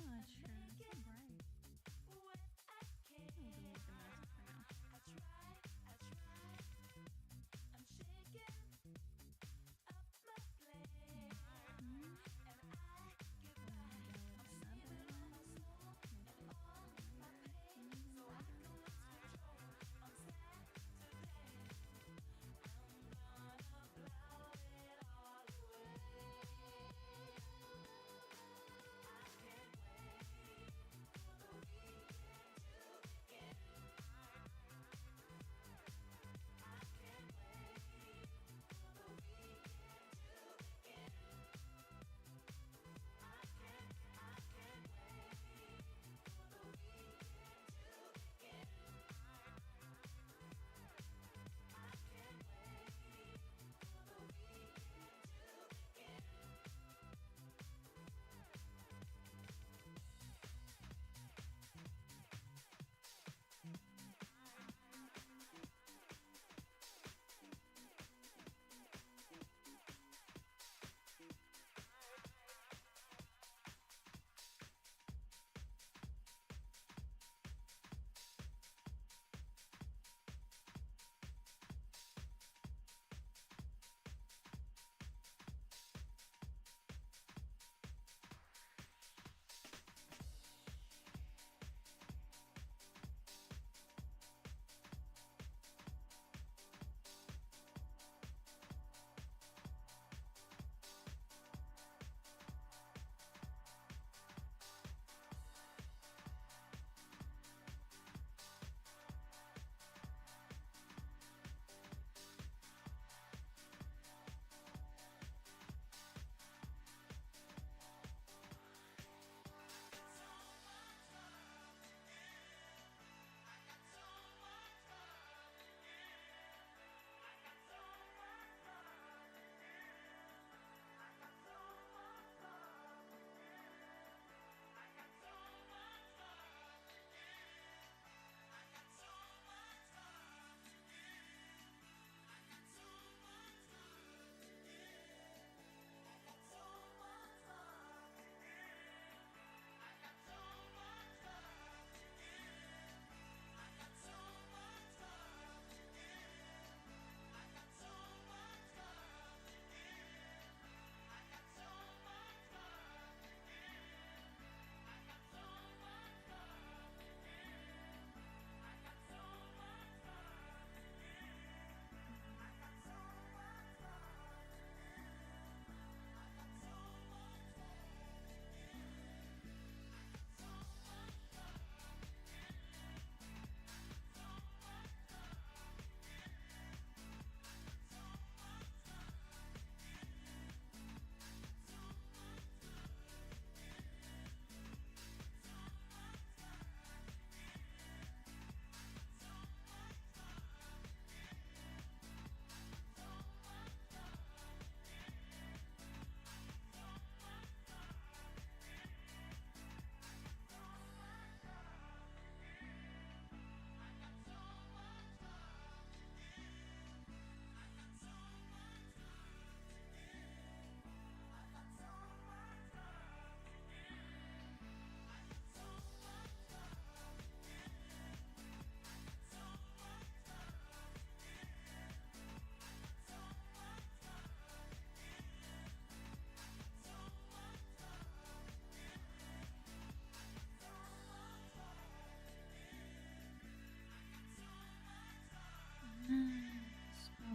not sure. It's so bright. I'll delete the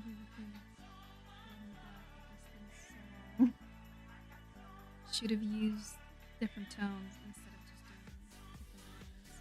music for now. Should have used different tones instead of just doing different lines.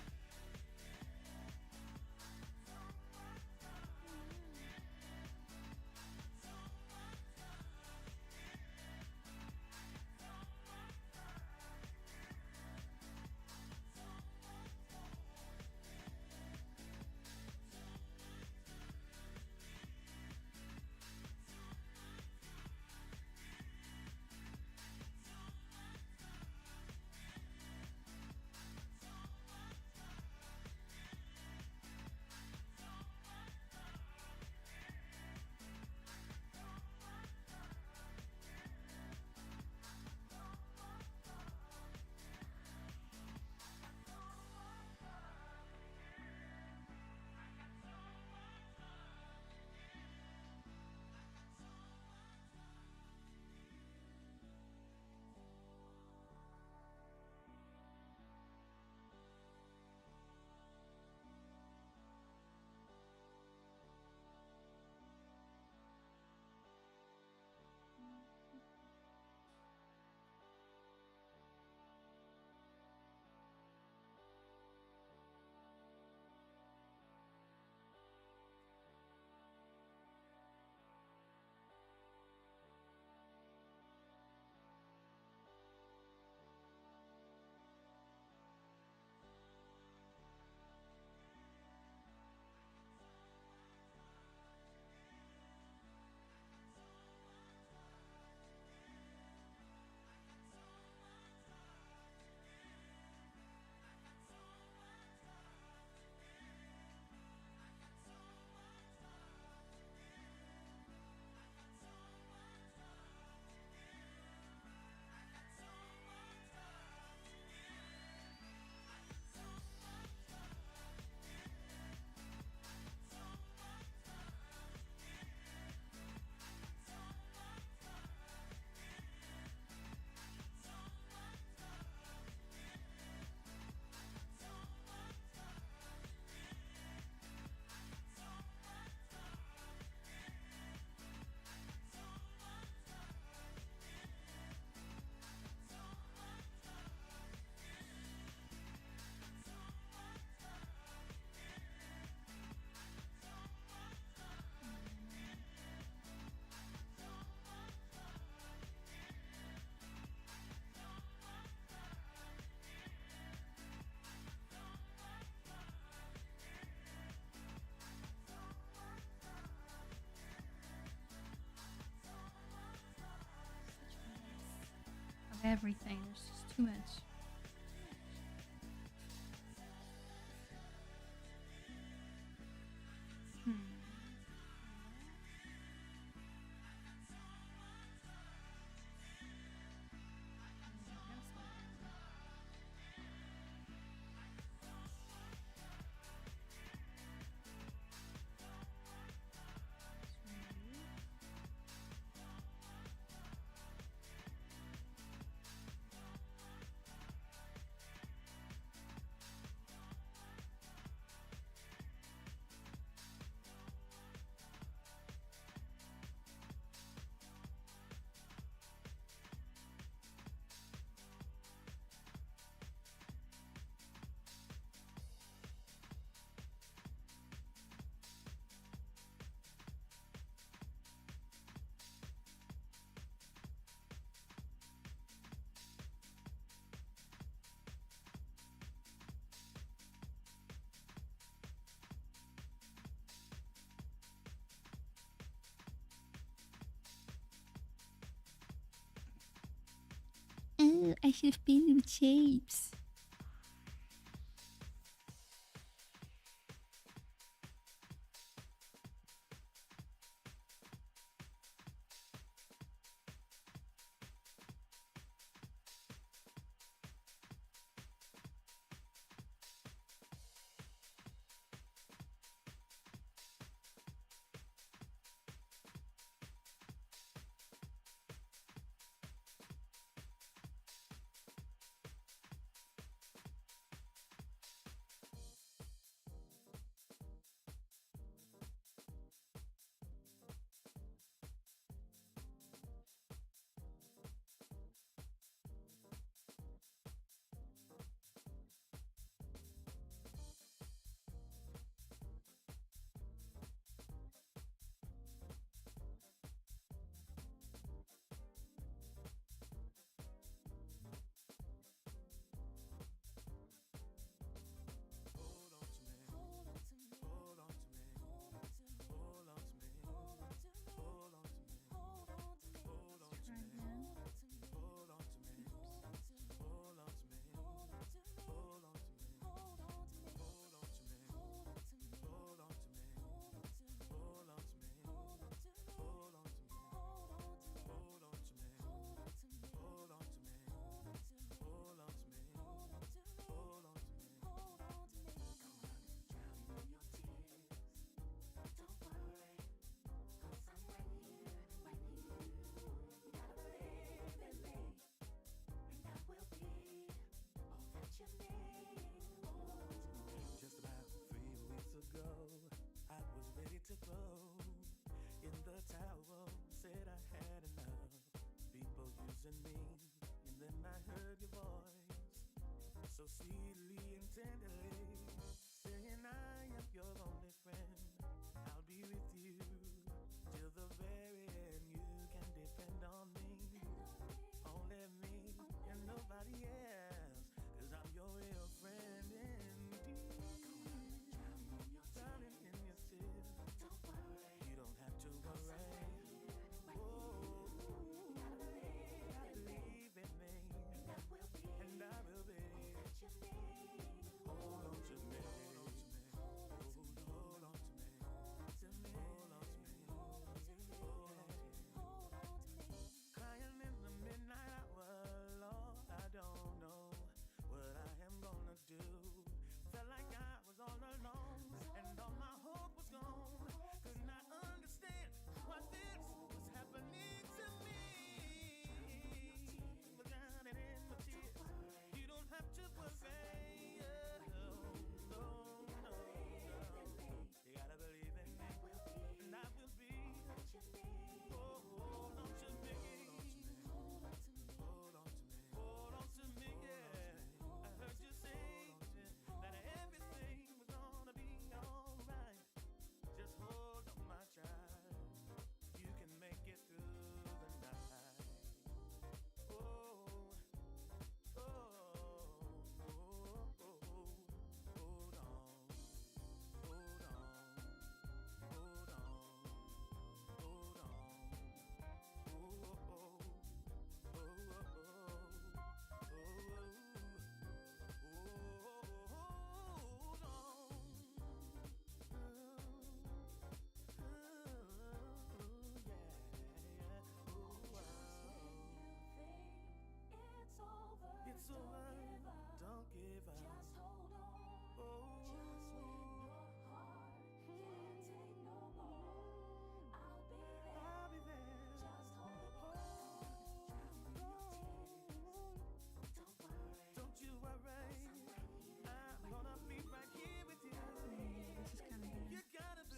everything. There's just too much. Oh, I should have been with shapes. Just about 3 weeks ago, I was ready to throw in the towel. Said I had enough. People using me, and then I heard your voice, so sweetly and tenderly, saying I am your only friend. I'll be with you till the very end. You can depend on me, only me and nobody else, 'cause I'm your real friend indeed. Drowning in your tears, don't worry, you don't have to worry. Oh, believe in me, and I will be. Hold on to me, hold on to me, hold on.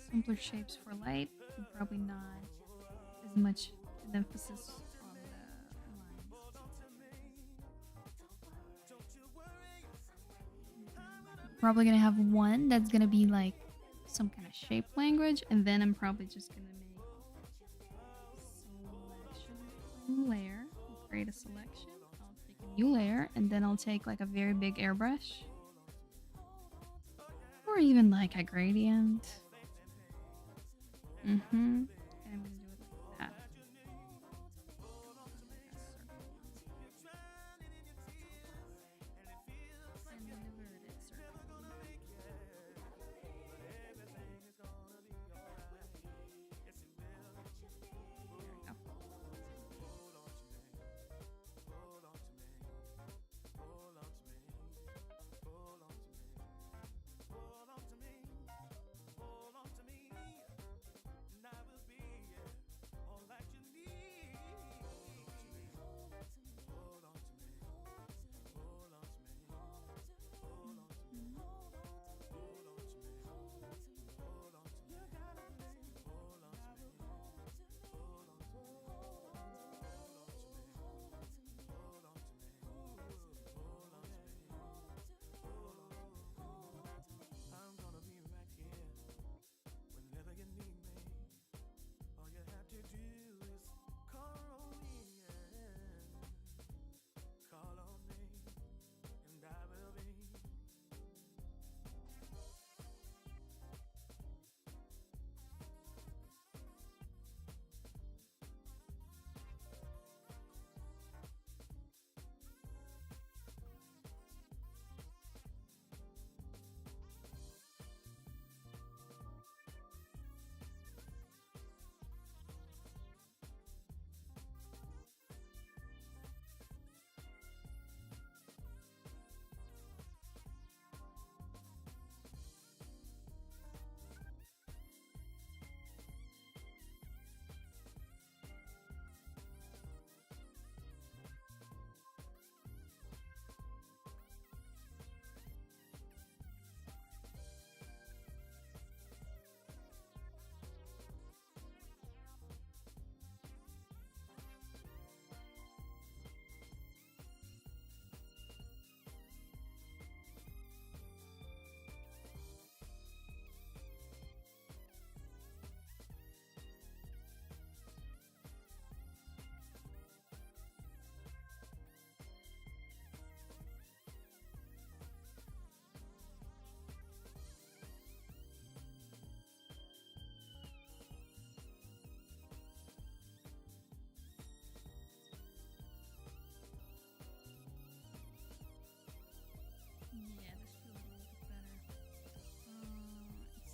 simpler shapes for light, and probably not as much an emphasis on the lines. Probably gonna have one that's gonna be like some kind of shape language, and then I'm probably just gonna make selection from layer. I'll create a selection. I'll take a new layer, and then I'll take like a very big airbrush, or even like a gradient. And I'm gonna do it like that. And an inverted circle. There we go. I'm gonna be right here whenever you need me. All you have to do is call on me, call on me, and I will be. Yeah, this feels a little bit better.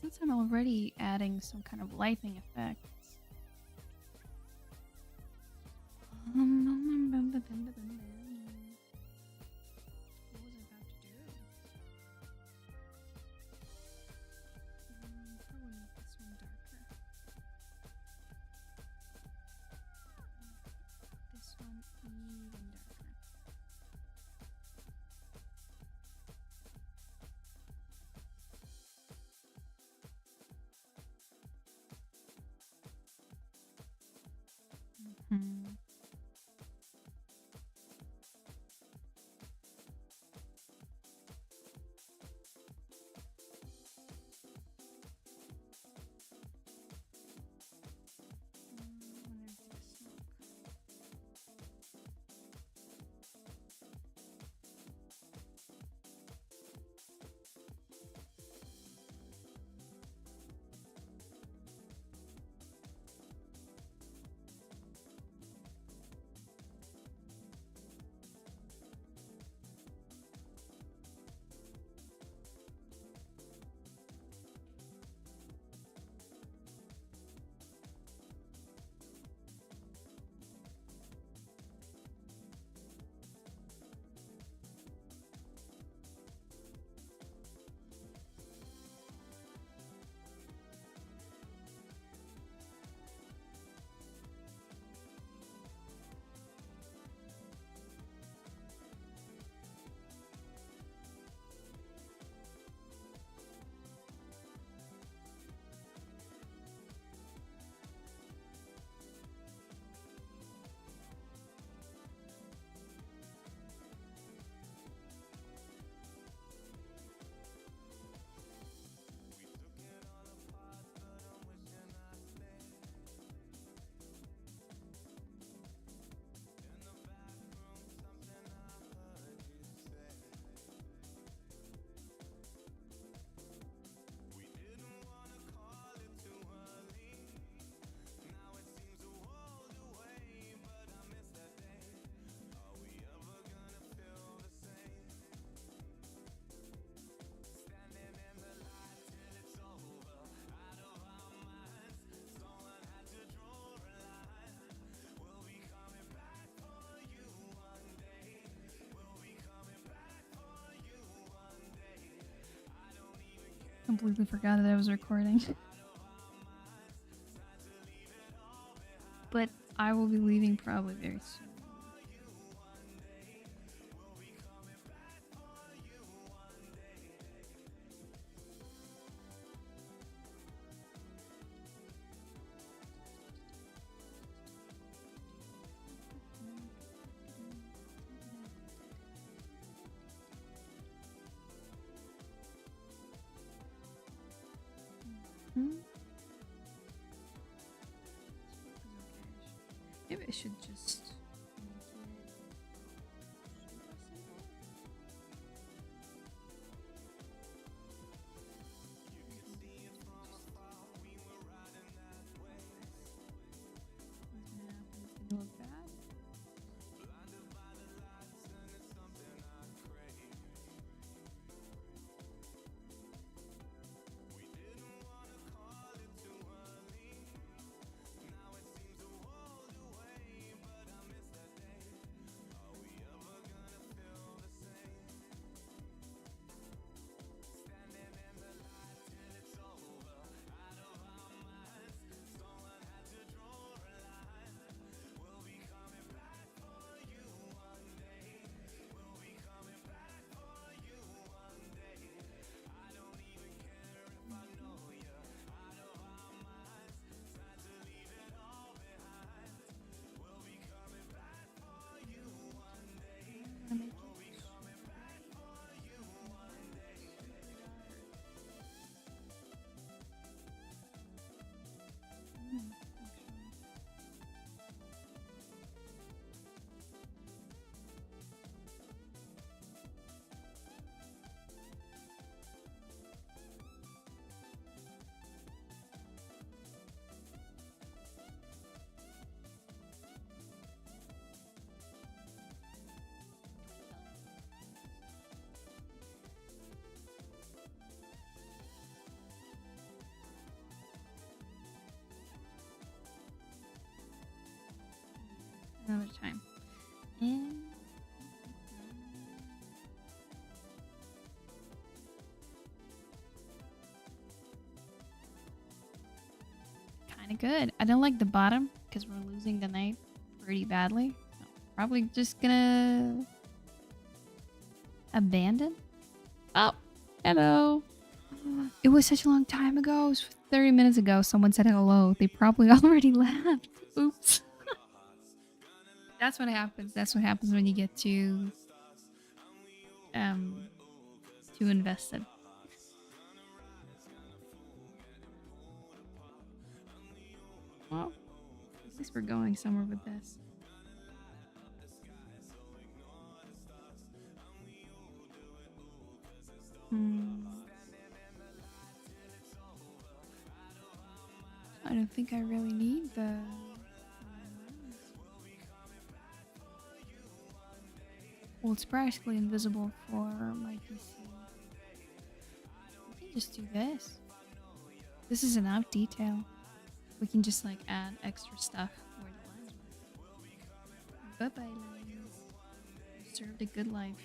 Since I'm already adding some kind of lighting effects. What was I about to do? Probably make this one darker. This one even darker. completely forgot that I was recording. But I will be leaving probably very soon. Maybe I should just make it super simple. What's gonna happen? It's gonna look bad. Gonna make it another time. And kind of good. I don't like the bottom because we're losing the night pretty badly. So probably just gonna abandon. Oh, hello. It was such a long time ago. It was 30 minutes ago. Someone said hello. They probably already left. Oops. That's what happens. That's what happens when you get too invested. Well, at least we're going somewhere with this. I don't think I really need the. Well, it's practically invisible for my PC. We can just do this. This is enough detail. We can just like add extra stuff where the lines were. Bye bye, lines. You served a good life.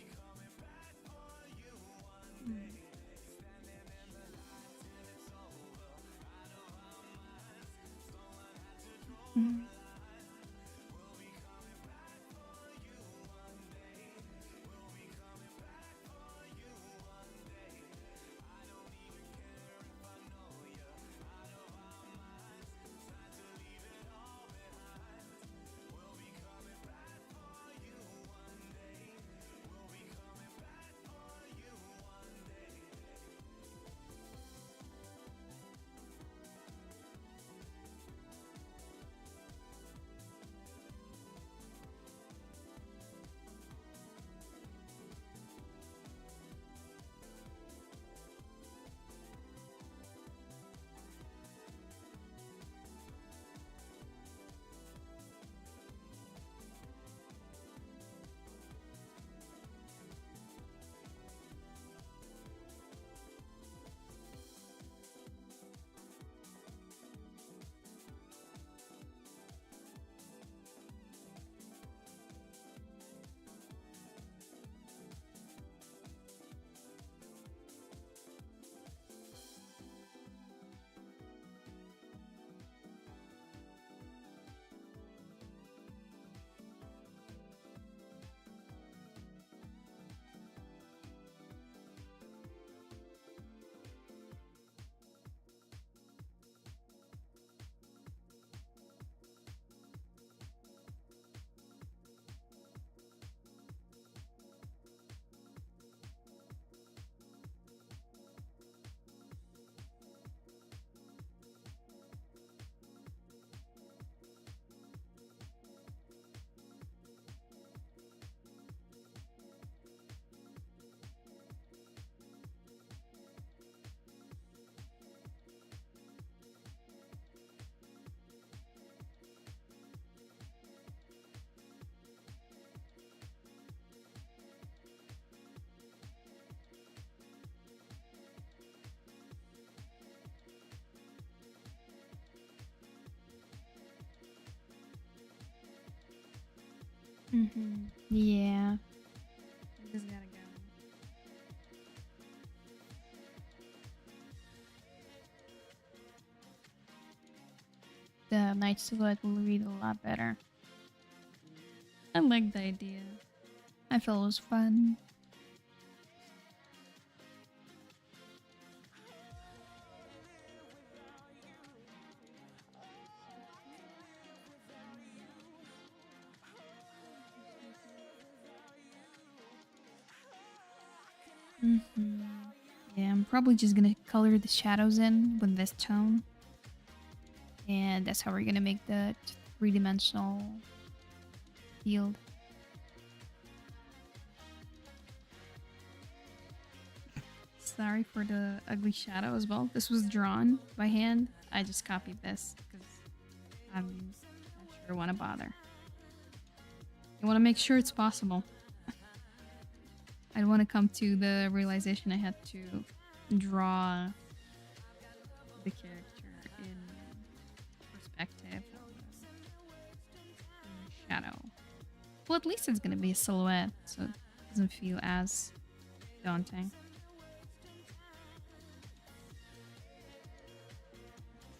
Yeah. Just gotta go. The night silhouette will read a lot better. I like the idea. I felt it was fun. Yeah, I'm probably just gonna color the shadows in with this tone. And that's how we're gonna make the three-dimensional field. Sorry for the ugly shadow as well. This was drawn by hand. I just copied this because I'm not sure I want to bother. I want to make sure it's possible. I don't want to come to the realization I had to draw the character in perspective in shadow. Well, at least it's going to be a silhouette, so it doesn't feel as daunting.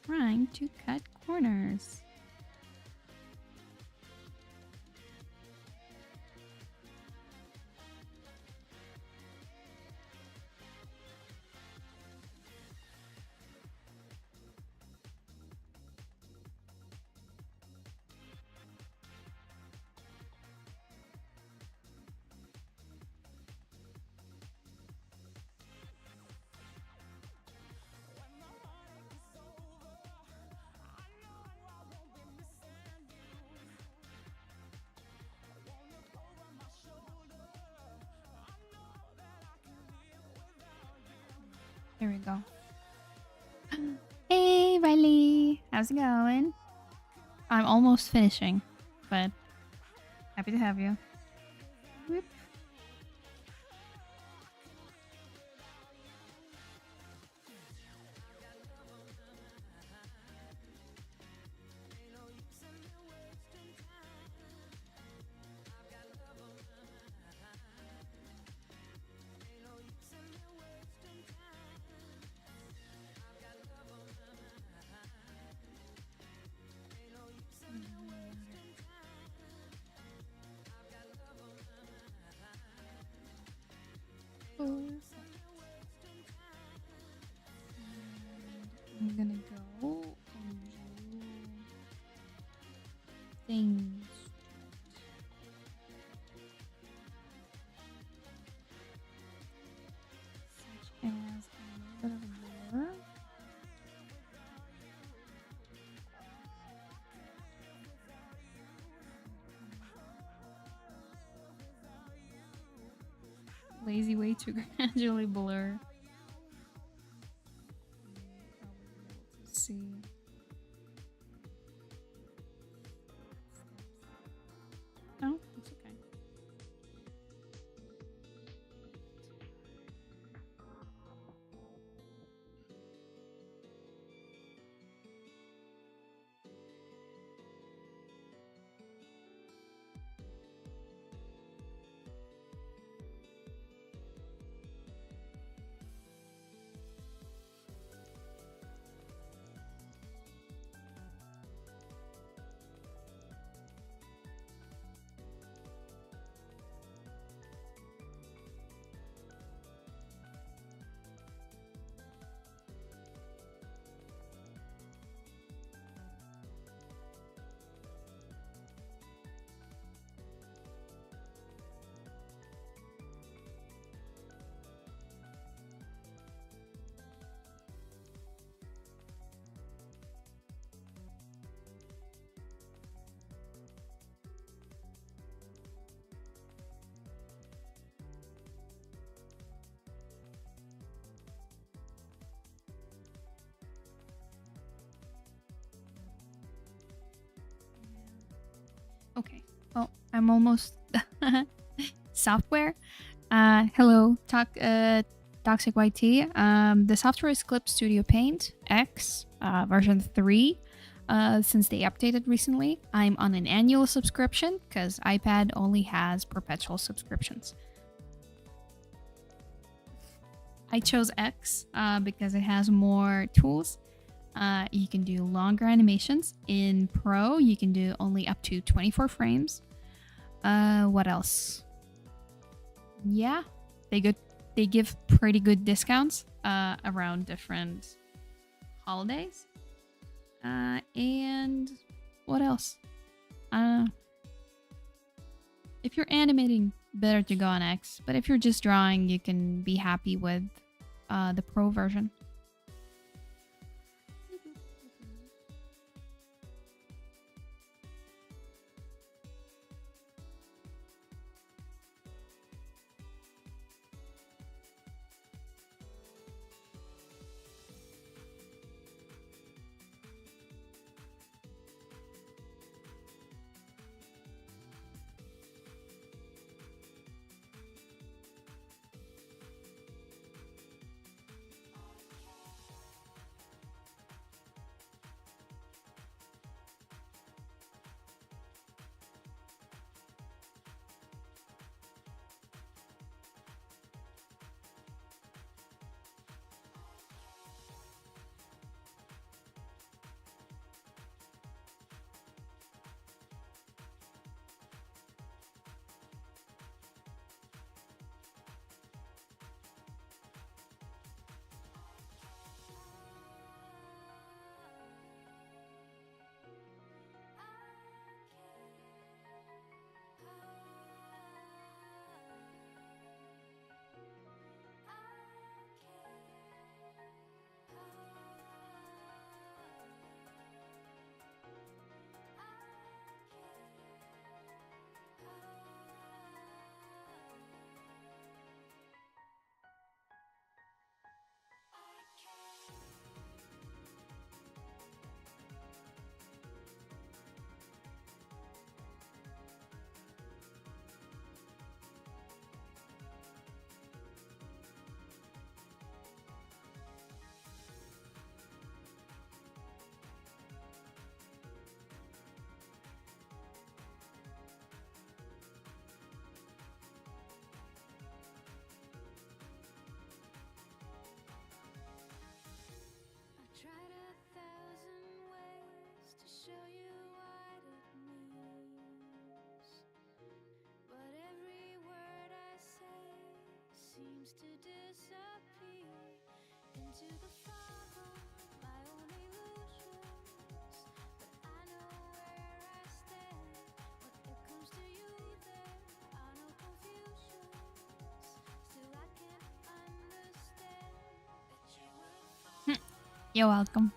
Trying to cut corners. Here we go. Hey, Riley. How's it going? I'm almost finishing, but happy to have you. Whoop. I'm gonna go and do things. Such as a little bit of blur. Lazy way to gradually blur. See. No, it's okay. Okay. Well, I'm almost software. Hello, Toxic YT. The software is Clip Studio Paint X version 3. since they updated recently, I'm on an annual subscription because iPad only has perpetual subscriptions. I chose X because it has more tools. You can do longer animations. In Pro, you can do only up to 24 frames. What else? Yeah, they give pretty good discounts around different holidays. And what else? If you're animating, better to go on X. But if you're just drawing, you can be happy with the Pro version. Tried 1,000 ways to show you what it means, but every word I say seems to disappear into the fog of my own illusions. But I know where I stand when it comes to you. There are no confusions. Still I can't understand that you will fall. You're welcome.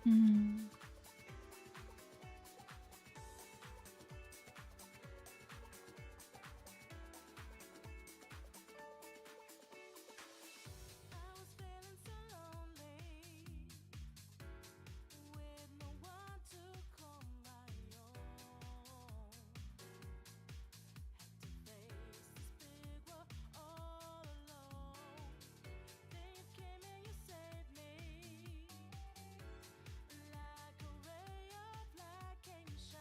Mm. I was feeling so lonely, with no one to call my own. Had to face this big world all alone. Then you came and you saved me, like a ray of light came shining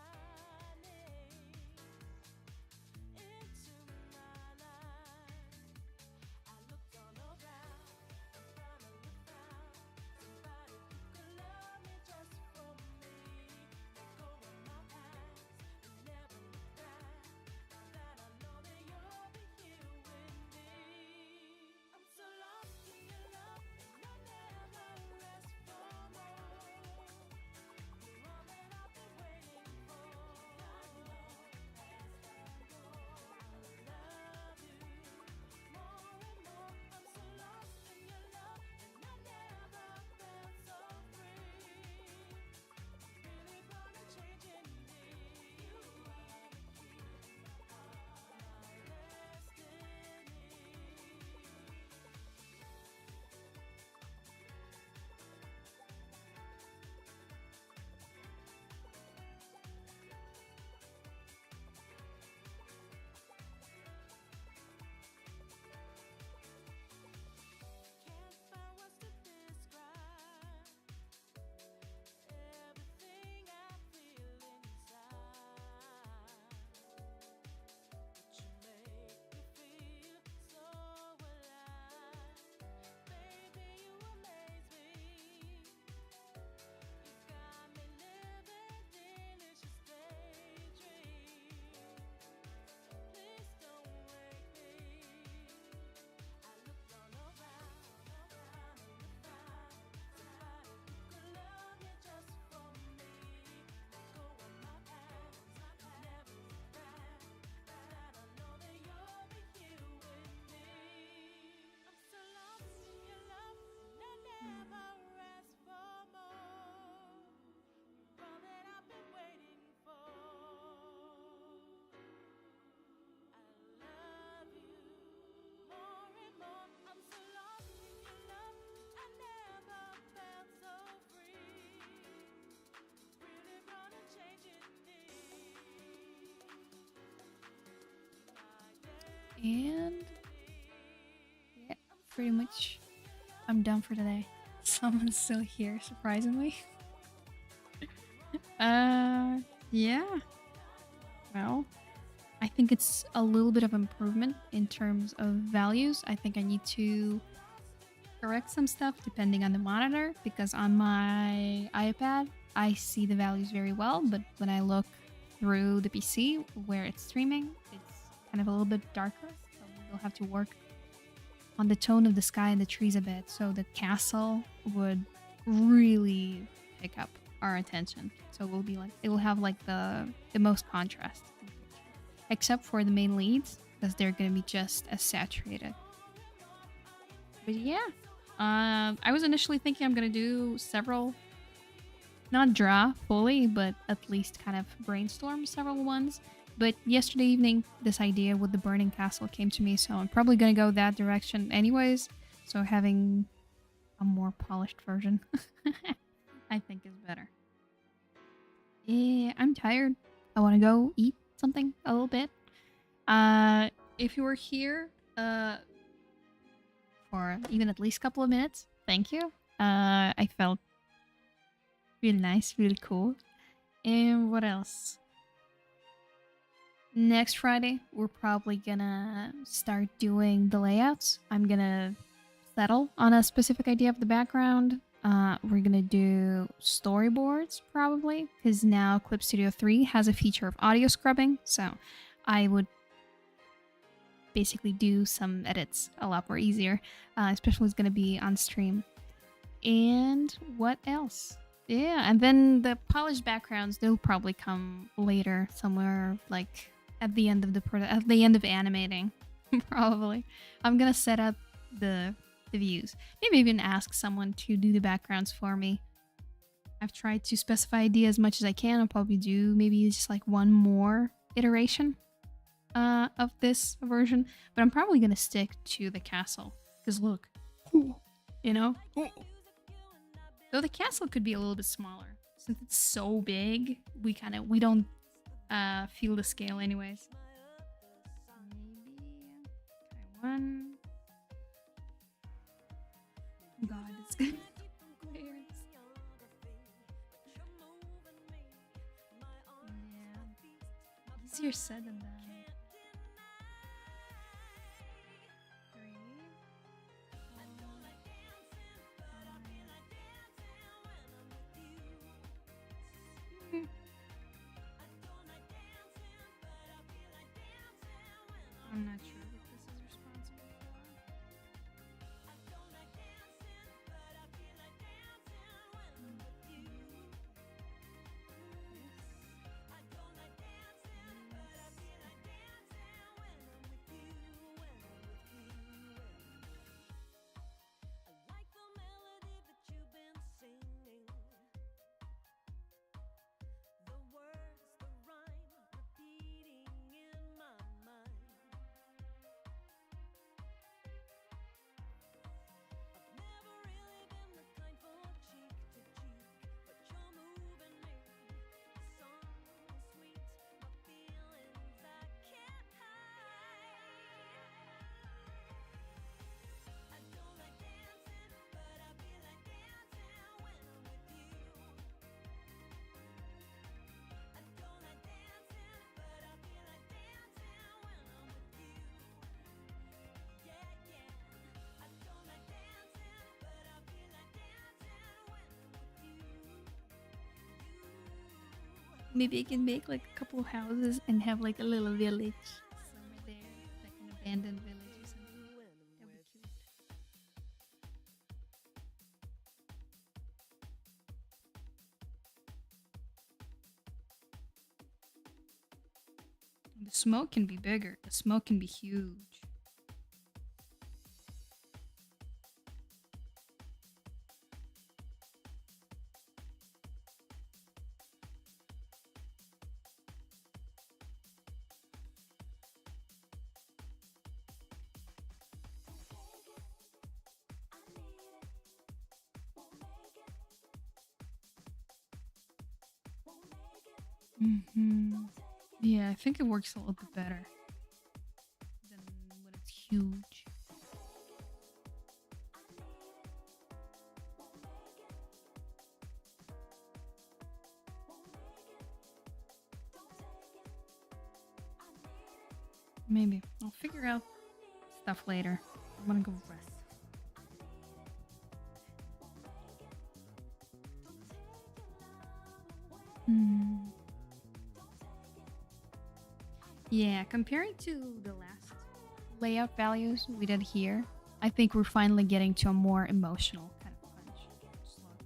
into my life. I looked all around and finally found somebody who could love me just for me. Let go of my past and never look back. Now that I know that you'll be here with me, I'm so lost in your love and I never rest for more. You're all that I've been waiting for. I know as I go, I love you more and more. I'm so lost in your love and I never felt so free. Really gonna change in me. You are the key of my destiny. Can't find words to describe everything I feel inside. But you make me feel so alive. Baby, you amaze me. You got me living delicious daydreams. Please don't wake me. I looked all around and finally found somebody who could love me just for me. Let go of my past, never look back. Now that I know that you'll be here with me, I'm so lost in your love and I never rest for more. You're all that I've been waiting for. I love you more and more. I'm so lost in your love. I never felt so free. Really gonna change in me. And yeah, pretty much I'm done for today. Someone's still here, surprisingly. Yeah. Well, I think it's a little bit of improvement in terms of values. I think I need to correct some stuff depending on the monitor, because on my iPad I see the values very well, but when I look through the PC where it's streaming, it's kind of a little bit darker. So we'll have to work on the tone of the sky and the trees a bit, so the castle would really pick up our attention. So we'll be like, it will have like the most contrast, except for the main leads, because they're gonna be just as saturated. But yeah, I was initially thinking I'm gonna do several, not draw fully, but at least kind of brainstorm several ones. But yesterday evening, this idea with the burning castle came to me, so I'm probably gonna go that direction anyways. So having a more polished version, I think is better. Yeah, I'm tired. I want to go eat something a little bit. If you were here, for even at least a couple of minutes, thank you. I felt really nice, really cool. And what else? Next Friday, we're probably gonna start doing the layouts. I'm gonna settle on a specific idea of the background. We're gonna do storyboards probably, because now Clip Studio 3 has a feature of audio scrubbing, so I would basically do some edits a lot more easier, especially it's gonna be on stream. And what else? Yeah, and then the polished backgrounds, they'll probably come later, somewhere like at the end of at the end of animating, probably. I'm gonna set up the views. Maybe even ask someone to do the backgrounds for me. I've tried to specify idea as much as I can. I'll probably do maybe just like one more iteration of this version, but I'm probably gonna stick to the castle because look, you know. Though the castle could be a little bit smaller since it's so big. We don't feel the scale anyways. Maybe try one. God, it's good. Yeah, easier said than done. 3, 4, 5. I'm not sure what this is responsible for. Maybe I can make like a couple of houses and have like a little village somewhere there, like an abandoned village or something. That'd be cute. The smoke can be bigger. The smoke can be huge. Yeah, I think it works a little bit better than when it's huge. Maybe. I'll figure out stuff later. I'm gonna go rest. Yeah, comparing to the last layout values we did here, I think we're finally getting to a more emotional kind of punch. Just look.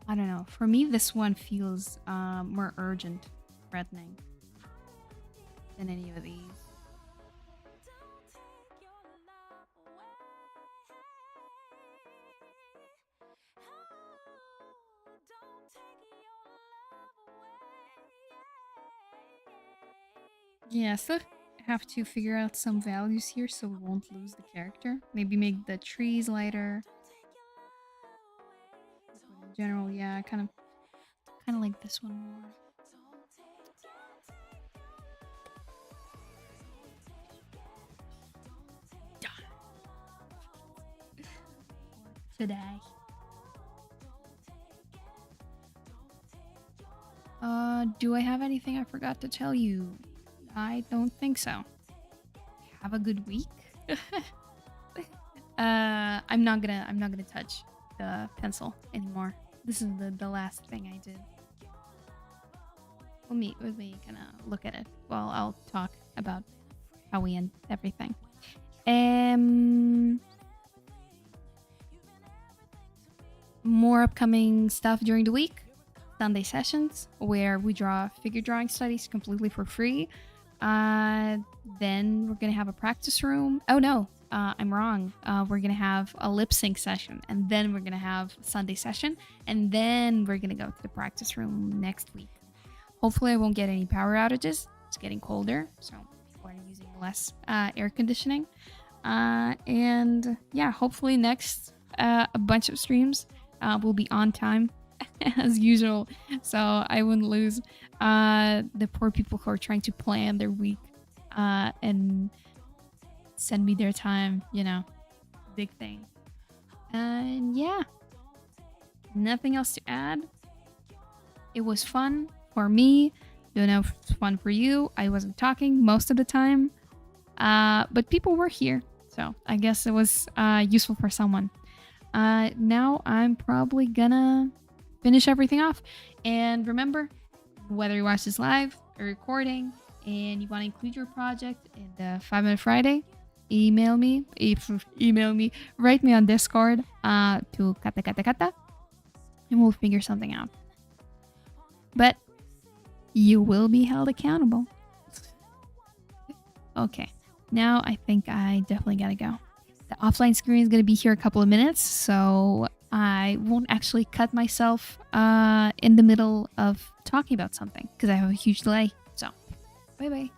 I don't know. For me, this one feels more urgent, threatening than any of these. Yeah, so have to figure out some values here so we won't lose the character. Maybe make the trees lighter. But in general, yeah, kind of like this one more. Today. Do I have anything I forgot to tell you? I don't think so. Have a good week. I'm not gonna touch the pencil anymore. This is the last thing I did. We'll meet with me, kind of look at it while I'll talk about how we end everything. More upcoming stuff during the week. Sunday sessions where we draw figure drawing studies completely for free. Then we're gonna have a practice room. Oh no, I'm wrong. We're gonna have a lip sync session, and then we're gonna have Sunday session, and then we're gonna go to the practice room next week. Hopefully, I won't get any power outages. It's getting colder, so we're using less air conditioning. And yeah, hopefully next a bunch of streams will be on time as usual, so I wouldn't lose the poor people who are trying to plan their week and send me their time, big thing. And yeah, nothing else to add. It was fun for me. Don't know if it's fun for you. I wasn't talking most of the time, but people were here, so I guess it was useful for someone. Now I'm probably gonna finish everything off. And remember, whether you watch this live or recording and you want to include your project in the 5-Minute Friday, email me, write me on Discord to kata, and we'll figure something out. But you will be held accountable. Okay, now I think I definitely gotta go. The offline screen is gonna be here a couple of minutes, so I won't actually cut myself in the middle of talking about something because I have a huge delay. So, bye bye.